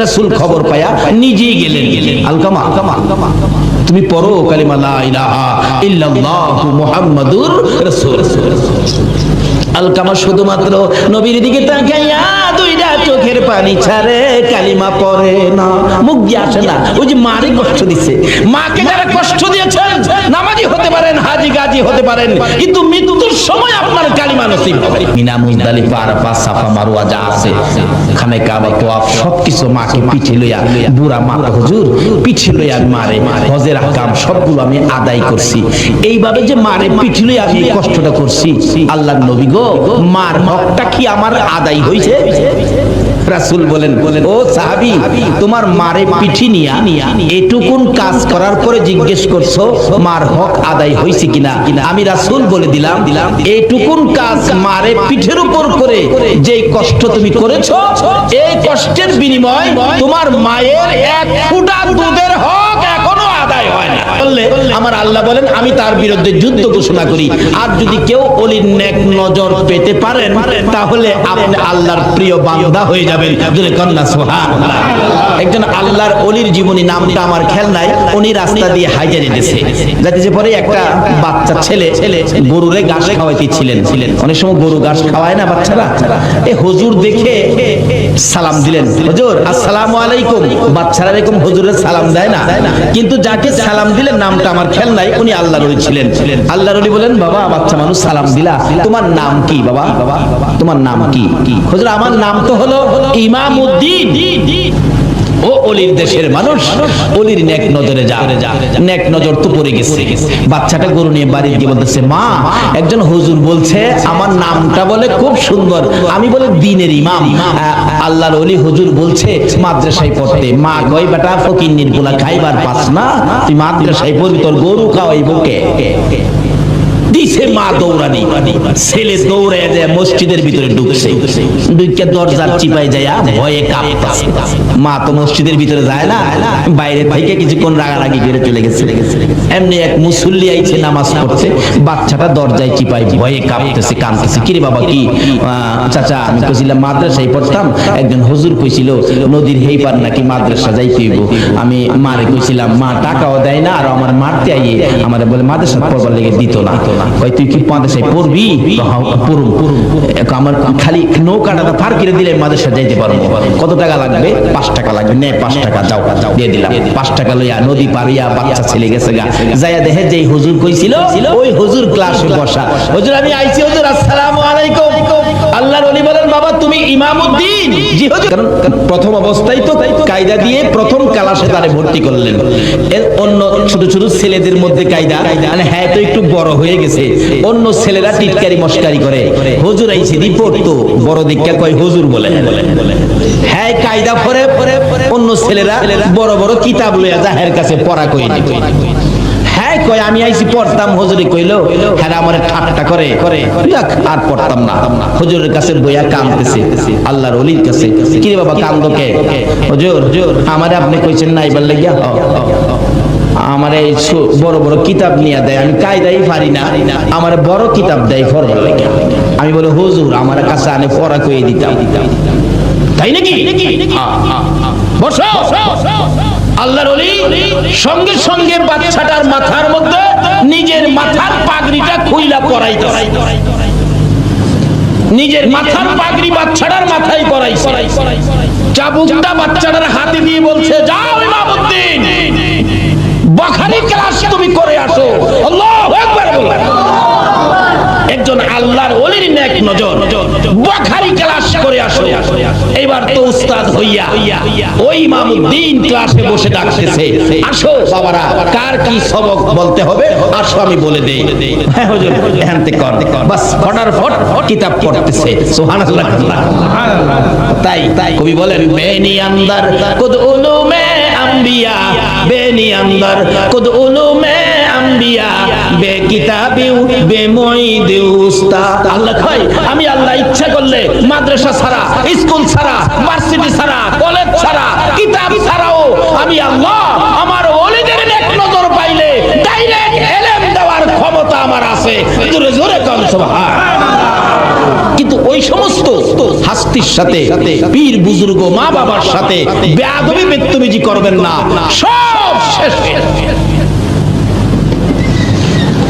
রাসূল খবর পায়া নিজেই গেলেন, আলকামা তুমি পড়ো কালিমা লা ইলাহা ইল্লাল্লাহু মুহাম্মাদুর রাসূল। আলকামা শুধুমাত্র নবীর দিকে তাকাইয়া 2টা চোখের পানি ছাড়ে, কালিমা পড়ে না, মুখ দিয়ে আসে না। ওই যে মারে কষ্ট দিছে, মাকে যারা কষ্ট দিয়েছেন নামাজি হতে পারেন, হাজী গাজী হতে পারেন, কিন্তু মৃত্যুর সময় আপনার কালিমা নসিব হবে। মিনা মুজদালিফা, আরাফা, সাফা, মারওয়া যা আছে, খানে কাবা, তোয়াফ সবকিছু মাকে পিঠে লইয়া, বুড়া মা হুজুর পিঠে লইয়া মারে, হজের আহকাম সবগুলো আমি আদায় করছি। এইভাবে যে মারে পিঠে লইয়া আমি কষ্টটা করছি, আল্লাহর নবী গো মার হকটা কি আমার আদায় হইছে? রাসূল বলেন ও সাহাবী, তোমার মারে পিঠি নিয়া এটুকুন কাজ করার পরে জিজ্ঞেস করছো মার হক আদায় হইছে কিনা? আমি রাসূল বলে দিলাম এইটুকুন কাজ মারে পিঠের উপর করে যেই কষ্ট তুমি করেছো, এই কষ্টের বিনিময় তোমার মায়ের 1 ফোঁটা দুধের হক এখনো আদায় হয় না। বললে আমার আল্লাহ বলেন আমি তার বিরুদ্ধে যুদ্ধ ঘোষণা করি। আর যদি কেউ ওলির নেক নজর পেতে পারেন তাহলে আপনি আল্লাহর প্রিয় বান্দা হয়ে যাবেন। জোরে কন্যা সুবহানাল্লাহ। একজন আল্লাহর ওলির জীবনী নামটা আমার খেয়াল নাই, উনি রাস্তা দিয়ে হাইজা যেতেছে পরে একটা বাচ্চা ছেলে গরুরে ঘাস খাওয়াইতেছিলেন। অনেক সময় গরু ঘাস খাওয়ায় না বাচ্চারা, এই হুজুর দেখে সালাম দিলেন, হুজুর আসসালামু আলাইকুম। বাচ্চারা এরকম হুজুরের সালাম দেয় না, কিন্তু যাকে সালাম দিলেন নামটা আমার খেয়াল নাই, উনি আল্লাহর ওলি ছিলেন। আল্লাহর ওলি বলেন বাবা বাচ্চা মানুষ সালাম দিলা, তোমার নাম কি বাবা? তোমার নাম কি? হুজুর আমার নাম তো হলো ইমামউদ্দিন। ও অলির দেশের মানুষ, অলির নেক নজরে যা, নেক নজর তো পড়ে গেছে। বাচ্চাটা গরু নিয়ে বাড়ি গিয়ে বলতেছে মা একজন হুজুর বলছে আমার নামটা বলে খুব সুন্দর, আমি বলে দ্বীনের ইমাম। আল্লাহর ওলি হুজুর বলছে মাদ্রাসায় পড়তে। মা কই বেটা ফকিন্নির গুলা খাইবার পাস না, তুই মাদ্রাসায় পড়বি, তোর গরু খাওয়াইবো কে? দিছে মা দৌড়ানি, ছেলে দৌড়ে যায় মসজিদের ভিতরে ঢুকছে, ঢুকে দরজার চিপায় যায় ভয়ে কাঁপতাছে। মা তো মসজিদের ভিতরে যায় না, বাইরে থেকে কিছুক্ষণ রাগারাগি করে চলে গেছে। এমনি এক মুসল্লি আইছে নামাজ পড়তে, বাচ্চাটা দরজায় চিপায় ভয়ে কাঁপতেছে, কাঁদতেছে। কিরে বাবা কি? চাচা আমি কইছিলাম মাদ্রাসায় পড়তাম, একজন হুজুর কইছিল নদীর হেই পার নাকি মাদ্রাসা যাইতে হইব। আমি মারে কইছিলাম, মা টাকাও দেয় না, আর আমার মারতে আইয়ে আমারে বলে মাদ্রাসা পড়বার লেগে দিত না। কই তুই কি মাদ্রাসায় পড়বি? পড়ুম। আমার খালি নৌকাটা পার করে দিলে মাদ্রাসা যাইতে পারবো। কত টাকা লাগবে? 5 টাকা লাগবে। নে 5 টাকা যাও দিয়ে দিলাম। 5 টাকা লইয়া নদী পারিয়া বাচ্চা ছেলে গেছে গা, যাইয়া দেখে যেই হুজুর কইছিল ওই হুজুর ক্লাসে বসা। হুজুর আমি আইছি হুজুর, আসসালামু আলাইকুম। আল্লাহর ওলি বলেন বাবা তুমি ইমামউদ্দিন? জি হুজুর। কারণ প্রথম অবস্থায় তো কায়দা দিয়ে প্রথম ক্লাসে তারে ভর্তি করলেন। এর অন্য ছোট ছোট ছেলেদের মধ্যে কায়দা, মানে হ্যাঁ তো একটু বড় হয়ে গেছে, অন্য ছেলেরা টিটকারি মস্কারি করে। হুজুর আইছে দি পড়তো, বড় দীক্ষা কয় হুজুর বলে। হ্যাঁ কায়দা পরে অন্য ছেলেরা বড় বড় কিতাব লইয়া জাহের কাছে পড়া কই নি। হ্যাঁ কয় আমি আইছি পড়তাম, হুজুরে কইলো হ্যাঁ আমারে ঠাট্টা করে যাক আর পড়তাম না। হুজুরের কাছে বইয়া কাঁদতেছে, আল্লাহর ওলির কাছে। কি রে বাবা কান্দো কে? হুজুর আমারে আপনি কইছেন না এবার লাগিয়া আমার এই বড় বড় কিতাব নিয়ে দেয়, আমি কায়দাই পারি না, আমার বড় কিতাব দেয় পড়বার লাগে। আমি বলে হুজুর আমার কাছে আনে পড়া কইয়ে দিতাম। তাই নাকি? বসো। আল্লাহর ওলি সঙ্গে সঙ্গে বাচ্চাটার মাথার মধ্যে নিজের মাথার পাগড়িটা খুইলা পরাইতেছে। নিজের মাথার পাগড়ি বাচ্চাটার মাথায় পরাইছে। চাবুকটা বাচ্চাটার হাতে দিয়ে বলছে, যাও ইমামউদ্দিন বুখারী ক্লাস তুমি করে আসো। আল্লাহু আকবার বলো। একজন আল্লাহর ওলির নেক নজর বুখারী ক্লাস করে আসো। এবার তো উস্তাদ হইয়া ওই ইমামউদ্দিন ক্লাসে বসে ডাকতেছে, আসো বাবারা কার কি সবক বলতে হবে আসো আমি বলে দেই। হ্যাঁ হুজুর এখানতে কর। বাস ফটাফট কিতাব পড়তেছে। সুবহানাল্লাহ। তাই কবি বলেন, বেনি আন্দার কুদ উলুমে আম্বিয়া, বেনি আন্দার কুদ উলুমে আম্বিয়া, বে কিতাবিউ বে মুঈদিউ উস্তাদ। আল্লাহ কয় আমি আল্লাহ ইচ্ছা করলে মাদ্রাসা ছাড়া, স্কুল ছাড়া, ভার্সিটি ছাড়া, কলেজ ছাড়া, কিতাব ছাড়াও আমি আল্লাহ আমার ওলিদের নেক নজর পাইলে ডাইরেক্ট ইলম দেওয়ার ক্ষমতা আমার আছে। জোরে জোরে কোন সুবহানাল্লাহ। কিন্তু ওই সমস্ত হাস্তির সাথে, পীর বুজুর্গ মা বাবার সাথে বেয়াদবি বেত্তমিজি করবেন না, সব শেষ।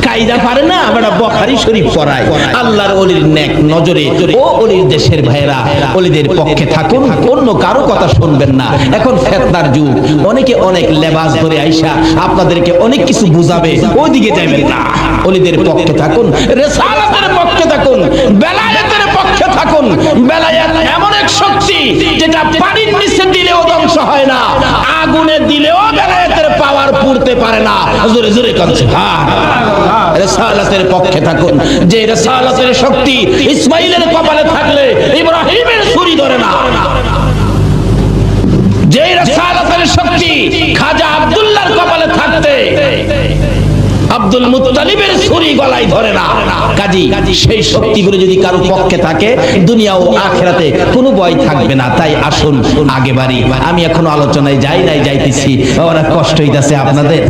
কায়দা পারে না আমরা বুখারী শরীফ পড়াই। আল্লাহর ওলির নেক নজরে ও ওলির দেশের ভাইরা ওলিদের পক্ষে থাকুন, অন্য কারো কথা শুনবেন না। এখন ফিতনার যুগ, অনেকে অনেক লেবাস ধরে আইসা আপনাদেরকে অনেক কিছু বুঝাবে, ওইদিকে যাবেন না। ওলিদের পক্ষে থাকুন, রিসালাতের পক্ষে থাকুন, বেলায়েতের পক্ষে থাকুন। বেলায়েত এমন এক শক্তি যেটা পানির নিচে দিলেও ধ্বংস হয় না, আগুনে দিলেও বেলায়েতের পাওয়ার পুড়তে পারে না। জোরে জোরে কোন সুবহানাল্লাহ। রিসালাতের পক্ষে থাকুন, যে রিসালাতের শক্তি ইসমাইলের কপালে থাকলে ইব্রাহিমের ছুরি ধরে না, যে রিসালাতের শক্তি খাজা আব্দুল্লাহর কপালে থাকতে আব্দুল মুত্তালিবের ছুরি গলায় ধরে না। কাজী সেই শক্তিগুলো যদি কারো পক্ষে থাকে দুনিয়া ও আখিরাতে কোনো ভয় থাকবে না। তাই আসুন আগে বাড়ি। আমি এখনো আলোচনায় যাইতেছি, ওরা কষ্ট হইতাছে আপনাদের।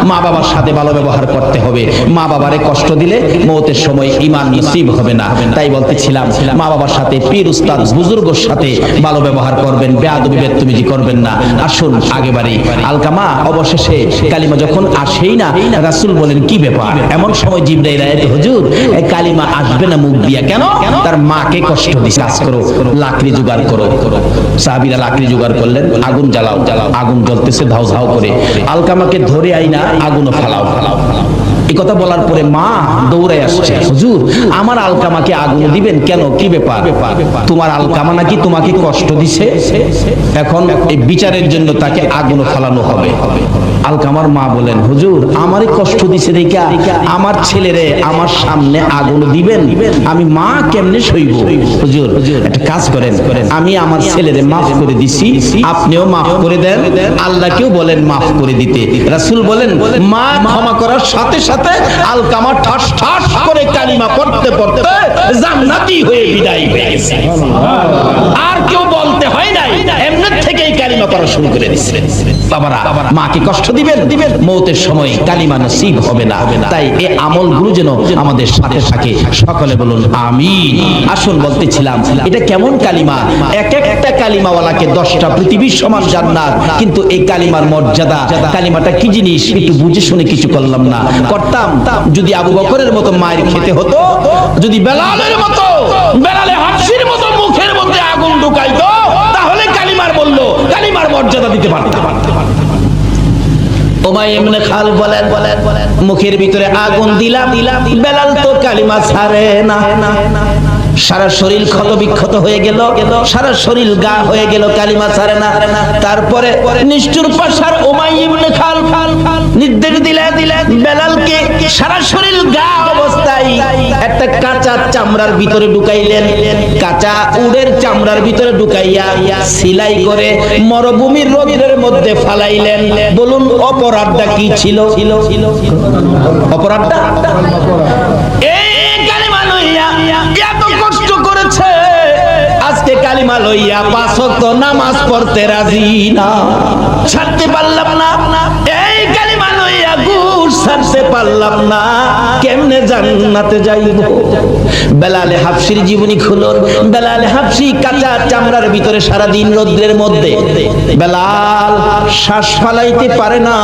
মা বাবার সাথে ভালো ব্যবহার করতে হবে। মা বাবারে কষ্ট দিলে মওতের সময় ঈমান নসিব হবে না। তাই বলতেছিলাম মা বাবার সাথে, পীর উস্তাদ বুজুর্গের সাথে ভালো ব্যবহার করবেন, বেয়াদবি বেত্তমিজি করবেন না। আসুন আগে বাড়ি। আলকামা অবশেষে কালিমা যখন আসেই না, রাসূল বলেন কি ব্যাপার? এমন সময় জিবরাইল আয়াত, হুজুর এই কালিমা আসবে না মুখ দিয়া কেন? তার মাকে কষ্ট দিছে। কাজ করো, লাকড়ি জোগাড় করো। সাহাবীরা লাকড়ি জোগাড় করলেন, আগুন জ্বালাও। আগুন জ্বলতেছে ধাউ ধাউ করে। আলকামাকে ধরে আইনা আগুনও ফালাও। এই কথা বলার পরে মা দৌড়ে আসছে, হুজুর আমার আলকামাকে আগুন দিবেন কেন? কি ব্যাপার? তোমার আলকামা নাকি তোমাকে কষ্ট দিছে, এখন এই বিচারের জন্য তাকে আগুন ফালানো হবে। আলকামার মা বলেন, হুজুর আমারই কষ্ট দিছে দেখা আমার ছেলেরে আমার সামনে আগুন দিবেন? আমি মা কেমনে সইব? হুজুর একটা কাজ করেন, আমি আমার ছেলেরে মাফ করে দিছি, আপনিও মাফ করে দেন, আল্লাহকেও বলেন মাফ করে দিতে। রাসূল বলেন, মা ক্ষমা করার সাথে সাথে আলকামা ঠাস ঠাস করে কালিমা পড়তে পড়তে জান্নাতি হয়ে বিদায় হয়ে গেছে। আর কেউ বলতে হয় নাই, এমনি থেকেই কালিমা পড়া শুরু করে দিয়েছিলেন। বাবারা মাকে কষ্ট দিবেন, মওতের সময় কালিমা নসিব হবে না। তাই এই আমলগুলো যেন আমাদের সাথে থাকে। সকলে বলুন আমিন। আসুন বলতেছিলাম এটা কেমন কালিমা? এক একটা কালিমাওয়ালাকে 10টা পৃথিবীর সমান জান্নাত। কিন্তু এই কালিমার মর্যাদা, কালিমাটা কি জিনিস একটু বুঝে শুনে কিছু করলাম না। করতাম যদি আবু বকরের মতো মায়ের খেতে হতো, যদি বেলালের মতো, বেলালে হাফসির মতো মুখের মধ্যে আগুন ঢুকাইতো, তাহলে কালিমার বলল কালিমার মর্যাদা দিতে পারতাম। উমাইয়া ইবনে খাল বলেন, মুখের ভিতরে আগুন দিলাম, বেলাল তো কালিমা ছাড়ে না। সারা শরীর ক্ষত বিক্ষত হয়ে গেল, সারা শরীর গা হয়ে গেল, কালিমা ছাড়ে না। তারপরে নিষ্ঠুর পাশার উমাইয়া ইবনে খাল নির্দেশ দিলেন বেলালকে সারা শরীর গা অবস্থায় তাই একটা কাঁচা চামড়ার ভিতরে ঢুকাইলেন, কাঁচা উটের চামড়ার ভিতরে ঢুকাইয়া সিলাই করে মরুভূমির রোদের মধ্যে ফালাইলেন। বলুন অপরাধটা কি ছিল? অপরাধটা এই কালিমা লইয়া এত কষ্ট করেছে, আজকে কালিমা লইয়া 5 ওয়াক্ত নামাজ পড়তে রাজি না, ছাড়তে পারলাম না। এই কালিমা লইয়া ঘুষ ছাড়তে পারলাম না, কেমনে জান্নাতে যাইব? বেলাল হাবশির জীবনী খুলুন। বেলাল হাবশি কাঁচা চামড়ার ভিতরে সারা দিন রোদ্রের মধ্যে, বেলাল শ্বাস ফালাইতে পারে না,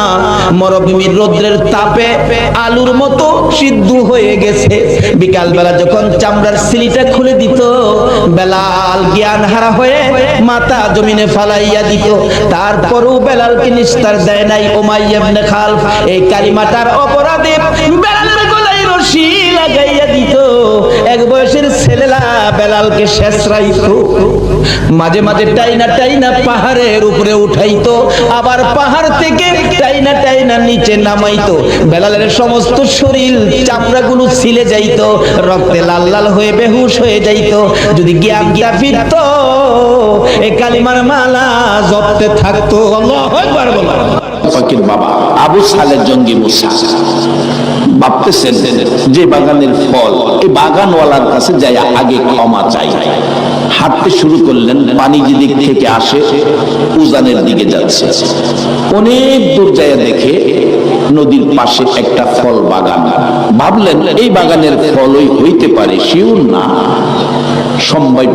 মরুভূমির রোদ্রের তাপে আলুর মতো সিদ্ধ হয়ে গেছে। বিকাল বেলা যখন চামড়ার সিলিটা খুলে দিত, বেলাল জ্ঞান হারা হয়ে মাথা জমিনে ফালাইয়া দিত। তারপরও বেলালকে নিস্তার দেয় নাই উমাইয়া ইবনে খালফ। এই কালিমাটার অপরাধে বেলালের গলায় রশি লাগাইয়া দিত। এক বয়সের ছেলেরা বেলালকে শেষরাইতো, মাঝে মাঝে টাইনা টাইনা পাহাড়ের উপরে উঠাইতো, আবার পাহাড় থেকে টাইনা টাইনা নিচে নামাইতো। বেলালের সমস্ত শরীর চামড়াগুলো ছিলে যাইতো, রক্তে লাল লাল হয়ে বেহুশ হয়ে যাইতো। যদি জ্ঞানটা ফিরত, এই কালিমার মালা জপতে থাকতো। আল্লাহু আকবার বলো। ফকির বাবা আবু সালেহ জঙ্গি মুসা ভাবতেছেন যে বাগানের ফল, এই বাগানওয়ালার কাছে যাই আগে ক্ষমা চাই। হাঁটতে শুরু করলেন, পানি যেদিক থেকে আসে উজানের দিকে যাচ্ছে। অনেক দূর যায় দেখে নদীর পাশে একটা ফল বাগান। ভাবলেন এই বাগানের ফলই হইতে পারে, শিউর না সম্ভব।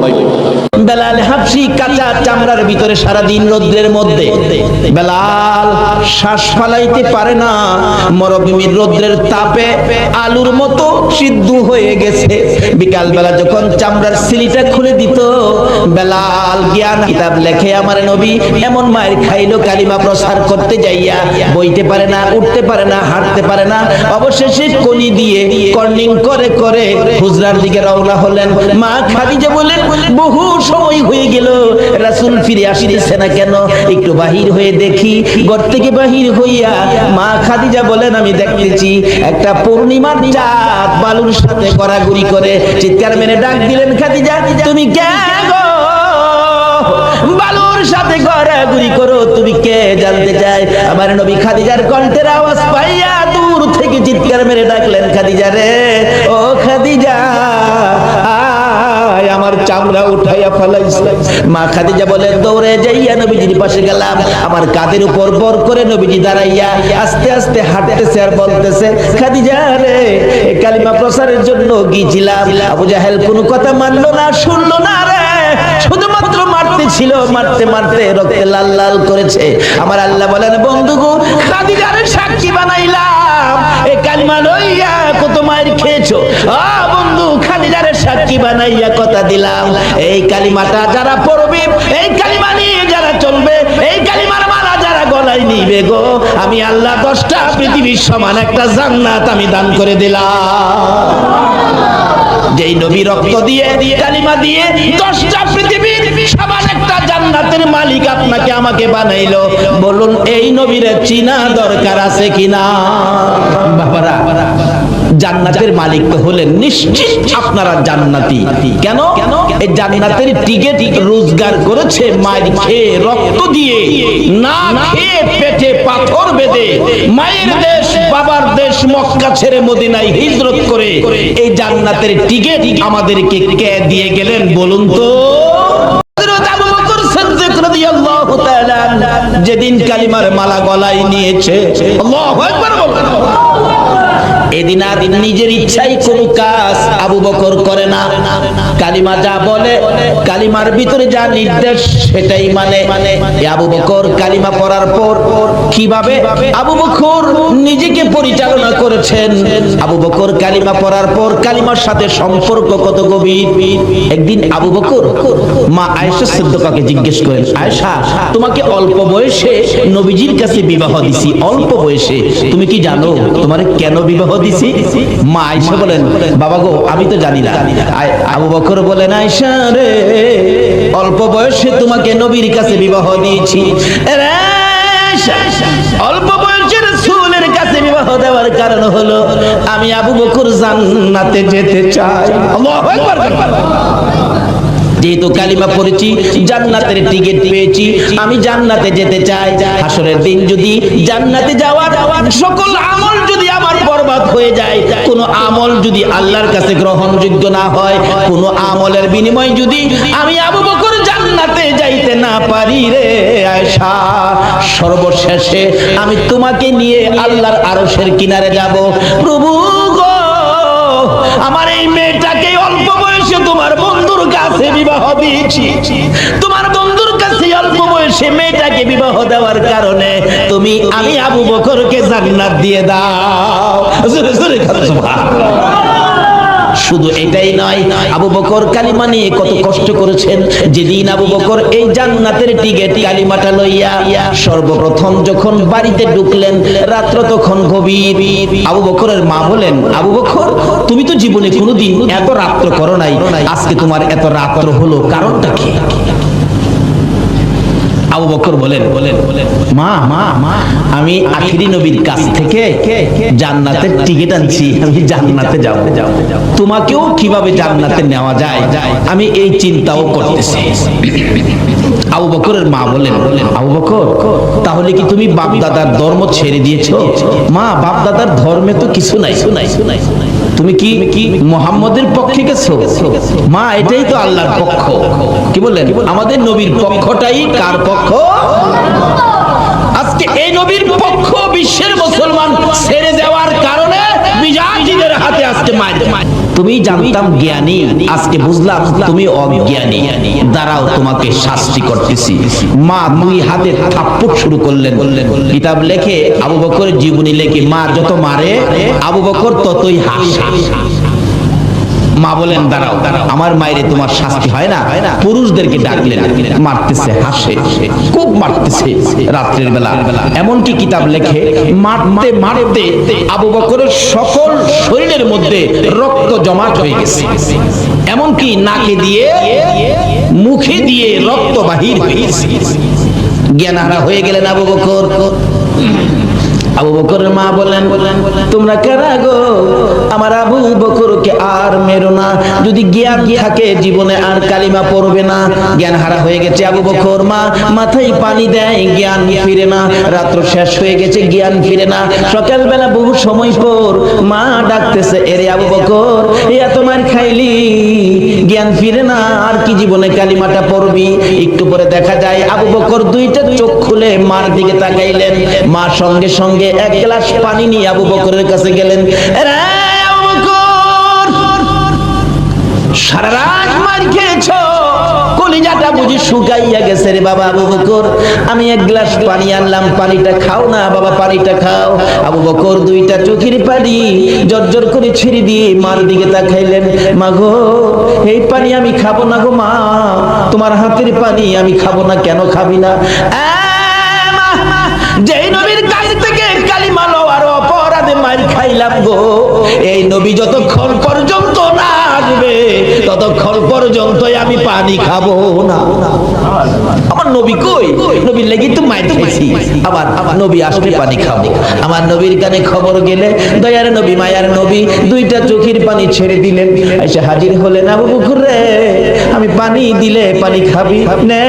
বেলাল হাবশি কাঁচা চামড়ার ভিতরে সারা দিন রোদ্রের মধ্যে, বেলাল শ্বাস ফালাইতে পারে না, মরুভূমির রোদ্রের তাপে আলুর মতো সিদ্ধ হয়ে গেছে। বিকাল বেলা যখন চামড়ার সিলিটা খুলে দিত, বেলাল জ্ঞান কিতাব লেখে আমার নবী এমন মায়ের খাইলো কালিমা প্রচার করতে যাইয়া, বইতে পারে না, উঠতে পারে না, হাঁটতে পারে না। অবশেষে কলি দিয়ে কর্নিং করে করে হুজরার দিকে রওনা হলেন। মা খাদিজা বলেন বহু সময় হয়ে গেল, রাসূল ফিরে আসিতেছে না কেন, একটু বাহির হয়ে দেখি। ঘর থেকে বাহির হইয়া মা খাদিজা বলেন আমি দেখতেছি একটা পূর্ণিমার চাঁদ বালুর সাথে গড়াগড়ি করে। চিৎকার মেরে ডাক দিলেন, খাদিজা তুমি কে গো? বালুর সাথে গড়াগড়ি করো, তুমি কে জানতে চাই? আমার নবী খাদিজার কণ্ঠের আওয়াজ পাইয়া দূর থেকে চিৎকার মেরে ডাকলেন, খাদিজা রে, ও খাদিজা আমার চামড়া উঠাইয়া ফেলাইছে। মা খাদিজা বলে দৌড়ে যাইয়া নবীজির পাশে গেলাম। আমার কাঁধের উপর বর করে নবীজি দাঁড়াইয়া আস্তে আস্তে হাঁটতেছে আর বলতেছে, খাদিজা রে, কালিমা প্রচারের জন্য গিয়েছিলাম, আবু জাহেল কোনো কথা মানলো না, শুনলো না রে, শুধুমাত্র মারতে ছিল, মারতে মারতে রক্তে লাল লাল করেছে। আমার আল্লাহ বলেন বন্ধু গো, খাদিজারে সাক্ষী বানাইলাম, এই কালিমা লইয়া কত মায়ের খেয়েছো। বন্ধু খাদিজারে সাক্ষী বানাইয়া কথা দিলাম, এই কালিমাটা যারা পড়বে, এই কালিমা নিয়ে যারা চলবে, এই কালিমার মালা যারা গলায় নিবে গো, আমি আল্লাহ 10টা পৃথিবীর সমান একটা জান্নাত আমি দান করে দিলাম। যেই নবী রক্ত দিয়ে কালিমা দিয়ে 10টা পৃথিবীর সমান একটা জান্নাতের মালিক আপনাকে আমাকে বানাইলো, বলুন এই নবীর চিনা দরকার আছে কিনা? বাবারা, জান্নাতের মালিক তো হলেন নিশ্চিত আপনারা জান্নাতি। কেন? এই জান্নাতের টিকিট রোজগার করেছে মায়ের খেয়ে, রক্ত দিয়ে, না খেয়ে পেটে পাথর বেঁধে মায়ের দেশ বাবার দেশ মক্কা ছেড়ে মদিনায় হিজরত করে এই জান্নাতের টিকিট আমাদেরকে কে দিয়ে গেলেন বলুন তো? যেদিন কালিমার মালা গলায় নিয়েছে, আল্লাহু আকবার বলেন, এদিন আর নিজের ইচ্ছাই কোনো কাজ আবু বকর করে না। কালিমা যা বলে, কালিমার ভিতরে যা নির্দেশ সেটাই মানে। আবু বকর কালিমা পড়ার পর কিভাবে আবু বকর নিজেকে পরিচালনা করেছেন, আবু বকর কালিমা পড়ার পর কালিমার সাথে সম্পর্ক কত গভীর। একদিন আবু বকর মা আয়েশা সিদ্দিকাকে জিজ্ঞেস করেন, আয়েশা, তোমাকে অল্প বয়সে নবীজির কাছে বিবাহ দিছি, অল্প বয়সে, তুমি কি জানো তোমারে কেন বিবাহ দিছি? মা আয়েশা বলেন, বাবা গো আমি তো জানি না। আবু বকর বলেন, আয়েশা রে, অল্প বয়সে তোমাকে নবীর কাছে বিবাহ দিয়েছি, অল্প বয়সে রাসূলের কাছে বিবাহ দেওয়ার কারণ হলো আমি আবু বকর জান্নাতে যেতে চাই। আল্লাহু আকবার। যেহেতু কালিমা পড়েছি, জান্নাতের টিকিট পেয়েছি, আমি জান্নাতে যেতে চাই। হাসরের দিন যদি জান্নাতে যাওয়ার সকল আমল যদি আমার বরবাদ হয়ে যায়, কোন আমল যদি আল্লাহর কাছে গ্রহণযোগ্য না হয়, কোন আমলের বিনিময়ে যদি আমি আবু বকর জান্নাতে যাইতে না পারি রে আয়েশা, সর্বশেষে আমি তোমাকে নিয়ে আল্লাহর আরশের কিনারে যাব। প্রভু গো, আমার এই মেয়েটাকে অল্প বয়সে তোমার বন্ধুর কাছে বিবাহ দিয়েছি, তোমার বন্ধুর কাছে অল্প বয়সে মেয়েটাকে বিবাহ দেওয়ার কারণে আমি আবু বকরকে জান্নাত দিয়ে দাও। জোরে জোরে সুবহানাল্লাহ। শুধু এটাই নয়, আবু বকর কালিমা নিয়ে কত কষ্ট করেছেন। যেদিন আবু বকর এই জান্নাতের টিকিট কালিমাটা লইয়া সর্বপ্রথম যখন বাড়িতে ঢুকলেন, রাত্র তখন গভীর। আবু বকরের মা বলেন, আবু বকর তুমি তো জীবনে কোনোদিন এত রাত্র করো নাই, আজকে তোমার এত রাত্র হলো, কারণটা কি? আবু বকর বলেন, মা আমি আখিরি নবীর কাছ থেকে জান্নাতের টিকিট আনছি, আমি জান্নাতে যাব। তোমাকেও কিভাবে জান্নাতে নেওয়া যায় আমি এই চিন্তাও করতেছি। আবু বকরের মা বলেন, আবু বকর তাহলে কি তুমি বাপ দাদার ধর্ম ছেড়ে দিয়েছো? মা বাপ দাদার ধর্মে তো কিছু নাই, তুমি কি মুহাম্মদের পক্ষে গেছো? মা এটাই তো আল্লাহর পক্ষ। কি বললেন? আমাদের নবীর পক্ষটাই কার পক্ষ? আজকে এই নবীর পক্ষ বিশ্বের মুসলমান ছেড়ে দেওয়ার কারণে বিজাতিদের হাতে আজকে মার। তুমি জানতাম জ্ঞানী, আজকে বুঝলাম তুমি অজ্ঞানী। দাঁড়াও, তোমাকে শাস্তি করতেছি। মা দুই হাতে থাপ্পড় শুরু করলেন। কিতাব লেখে, আবু বকরের জীবনী লেখে, মা যত মারে আবু বকর ততই হাসে। মা বলেন, দাঁড়াও, আমার মায়েরে তোমার শাস্তি হয় না। পুরুষদেরকে ডাকলেন, মারতেছে, হাসে, খুব মারতেছে রাত্রের বেলা। এমনকি কিতাব লেখে, মারতে মারতে আবু বকরের সকল শরীরের মধ্যে রক্ত জমাট হয়ে গেছে, এমনকি নাকে দিয়ে মুখে দিয়ে রক্ত বাহির হয়ে গেছে। জ্ঞানহারা হয়ে গেলেন আবু বকর। আবু বকরের মা বলেন, তোমরা কারা গো? আমার আবু বকরকে আর মেরো না, যদি জ্ঞান থাকে জীবনে আর কালিমা পড়বে না। জ্ঞান হারা হয়ে গেছে আবু বকর। মা মাথায় পানি দেয়, জ্ঞান ফিরে না। রাত্র শেষ হয়ে গেছে, জ্ঞান ফিরে না। সকালবেলা বহু সময় পর মা ডাকতেছে, এরে আবু বকর, এত মার খাইলি, জ্ঞান ফিরে না, আর কি জীবনে কালিমাটা পড়বি? একটু পরে দেখা যায় আবু বকর দুইটা চোখ খুলে মার দিকে তাকাইলেন। মা সঙ্গে সঙ্গে এক গ্লাস পানি নিয়ে আবু বকরের কাছে গেলেন। আবু বকর, সারা রাত মার খেয়েছো, কলিজাটা বুঝি শুকাইয়া গেছে রে বাবা। আবু বকর, আমি এক গ্লাস পানি আনলাম, পানিটা খাও না বাবা, পানিটা খাও। আবু বকর দুইটা চোখের পানি জর্জর করে ছেড়ে দিয়ে মার দিকে তাকাইলেন। মা গো, এই পানি আমি খাবো না গো মা, তোমার হাতের পানি আমি খাবো না। কেন খাবি না? যেই নবীর কাছ থেকে কালিমা লওয়ার অপরাধে মার খাইলাম গো, এই নবী যতক্ষণ পর্যন্ত না আসবে ততক্ষণ পর্যন্তই আমি পানি খাবো না। আমার নবী কই? নবীর লেগে তো মার খাইছি, আবার নবী আসলে পানি খাবো। আমার নবীর কানে খবর গেলে দয়ার নবী, মায়ার নবী দুইটা চোখের পানি ছেড়ে দিলেন। এসে হাজির হলেন, আবু বকর রে, আমি পানি দিলে পানি খাবি, নে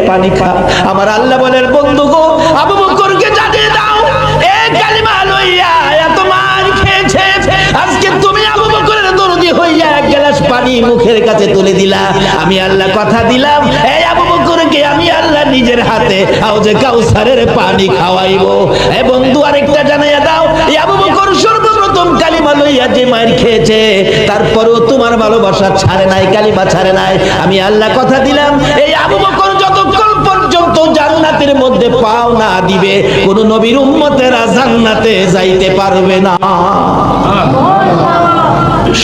পানি খা। আমার আল্লাহ বলেন, বন্ধু গো, আবু বকরকে জানিয়ে দাও, এই কালিমা লইয়া এত মার খেয়েছে, আজকে তুমি আবু বকরের দরদি হইয়া এক গ্লাস পানি মুখের কাছে তুলে দিলা। আমি আল্লাহ কথা দিলাম, এই আবু বকরকে আমি আল্লাহ নিজের হাতে হাউজে কাউসারের পানি খাওয়াইবো। এই বন্ধু আরেকটা জানাইয়া দাও, এই আবু বকর সর্বপ্রথম কালিমা লইয়া যে মার খেয়েছে, তারপরেও তোমার ভালোবাসা ছাড়ে নাই, কালিমা ছাড়ে নাই। আমি আল্লাহ কথা দিলাম, এই আবু বকর যতক্ষণ পর্যন্ত জান্নাতের মধ্যে পাও না দিবে, কোন নবীর উম্মতেরা জান্নাতে যাইতে পারবে না।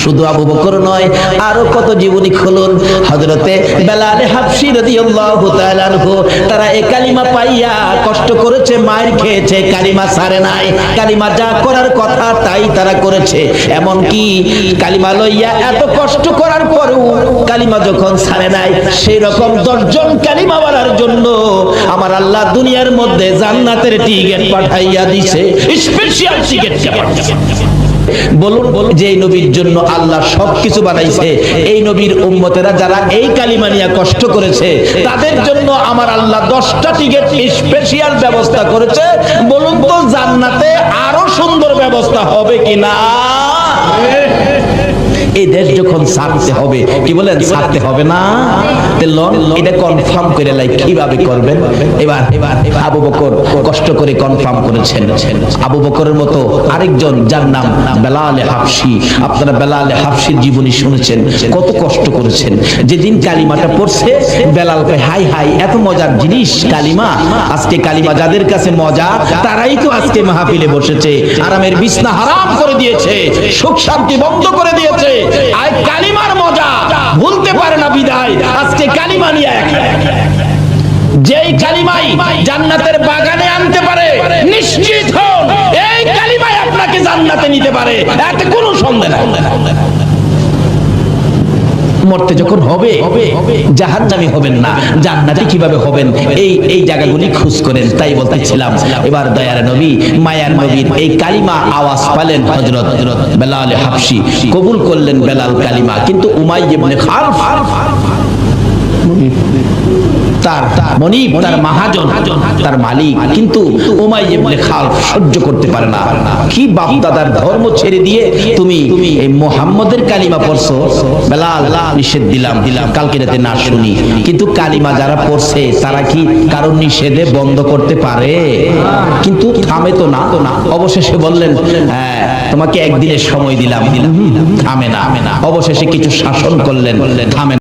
শুধু আবু বকর নয়, আরো কত জীবনী খুলুন। হযরতে বেলাল হাবশী রাদিয়াল্লাহু তাআলা আনহু, তারা এই কালিমা পাইয়া কষ্ট করেছে, মার খেয়েছে, কালিমা ছাড়ে নাই। কালিমা যা করার কথা তাই তারা করেছে। এমন কি কালিমা লইয়া এত কষ্ট করার পরেও কালিমা যখন ছাড়ে নাই, সেই রকম 10 জন কালিমা বলার জন্য আমার আল্লাহ দুনিয়ার মধ্যে জান্নাতের টিকিট পাঠাইয়া দিছে, স্পেশাল টিকিট পাঠাইছে। বলুন যে এই নবীর জন্য আল্লাহ সবকিছু বানাইছে, এই নবীর উম্মতেরা যারা এই কালিমা নিয়ে কষ্ট করেছে তাদের জন্য আমার আল্লাহ 10টা টিকিট স্পেশাল ব্যবস্থা করেছে। বলুন তো জান্নাতে আরো সুন্দর ব্যবস্থা হবে কিনা? এই দেশ যখন ছাড়তে হবে, কি বলেন, ছাড়তে হবে না? এটা কনফার্ম করে লাই কিভাবে করবেন? এবার আবু বকর কষ্ট করে কনফার্ম করেছেন। আবু বকরের মতো আরেকজন যার নাম বেলাল হাবশী, আপনারা বেলাল হাবশীর জীবনী শুনেছেন, কত কষ্ট করেছেন। যেদিন কালিমাটা পড়ছে বেলাল কয়, হাই হাই এত মজার জিনিস কালিমা। আজকে কালিমা যাদের কাছে মজা তারাই তো আজকে মাহফিলে বসেছে, আরামের বিছনা হারাম করে দিয়েছে, সুখ শান্তি বন্ধ করে দিয়েছে। আর কালিমার মজা ভুলতে পারে না বিদায় আজকে কালিমা নিয়ে যেই কালিমাই জান্নাতের বাগানে আনতে পারে, নিশ্চিত হন এই কালিমাই আপনাকে জান্নাতে নিতে পারে, এতে কোনো সন্দেহ নাই। মরতে যখন হবে জাহান্নামী হবেন না, জান্নাতি কিভাবে হবেন? এই জায়গাগুলি খুঁজ করেন। তাই বলতেছিলাম, এবার দয়ার নবী মায়ার নবীর এই কালিমা আওয়াজ পেলেন হযরত বেলাল হাবশী, কবুল করলেন বেলাল কালিমা। কিন্তু উমাইয়া ইবনে খালফ তার মনিব, তার মহাজন, তার মালিক, কিন্তু উমাইয়া ইবনে খালফ সহ্য করতে পারে না। কি বাপ দাদার ধর্ম ছেড়ে দিয়ে তুমি এই মুহাম্মদের কালিমা পড়ছো? বেলাল নিষেধ দিলাম কালকে রাতে না শুনি। কিন্তু কালিমা যারা পড়ছে তারা কি কারণ নিষেধে বন্ধ করতে পারে? কিন্তু থামে তো না। অবশেষে বললেন, হ্যাঁ তোমাকে একদিনের সময় দিলাম, থামে না। অবশেষে কিছু শাসন করলেন, থামে না।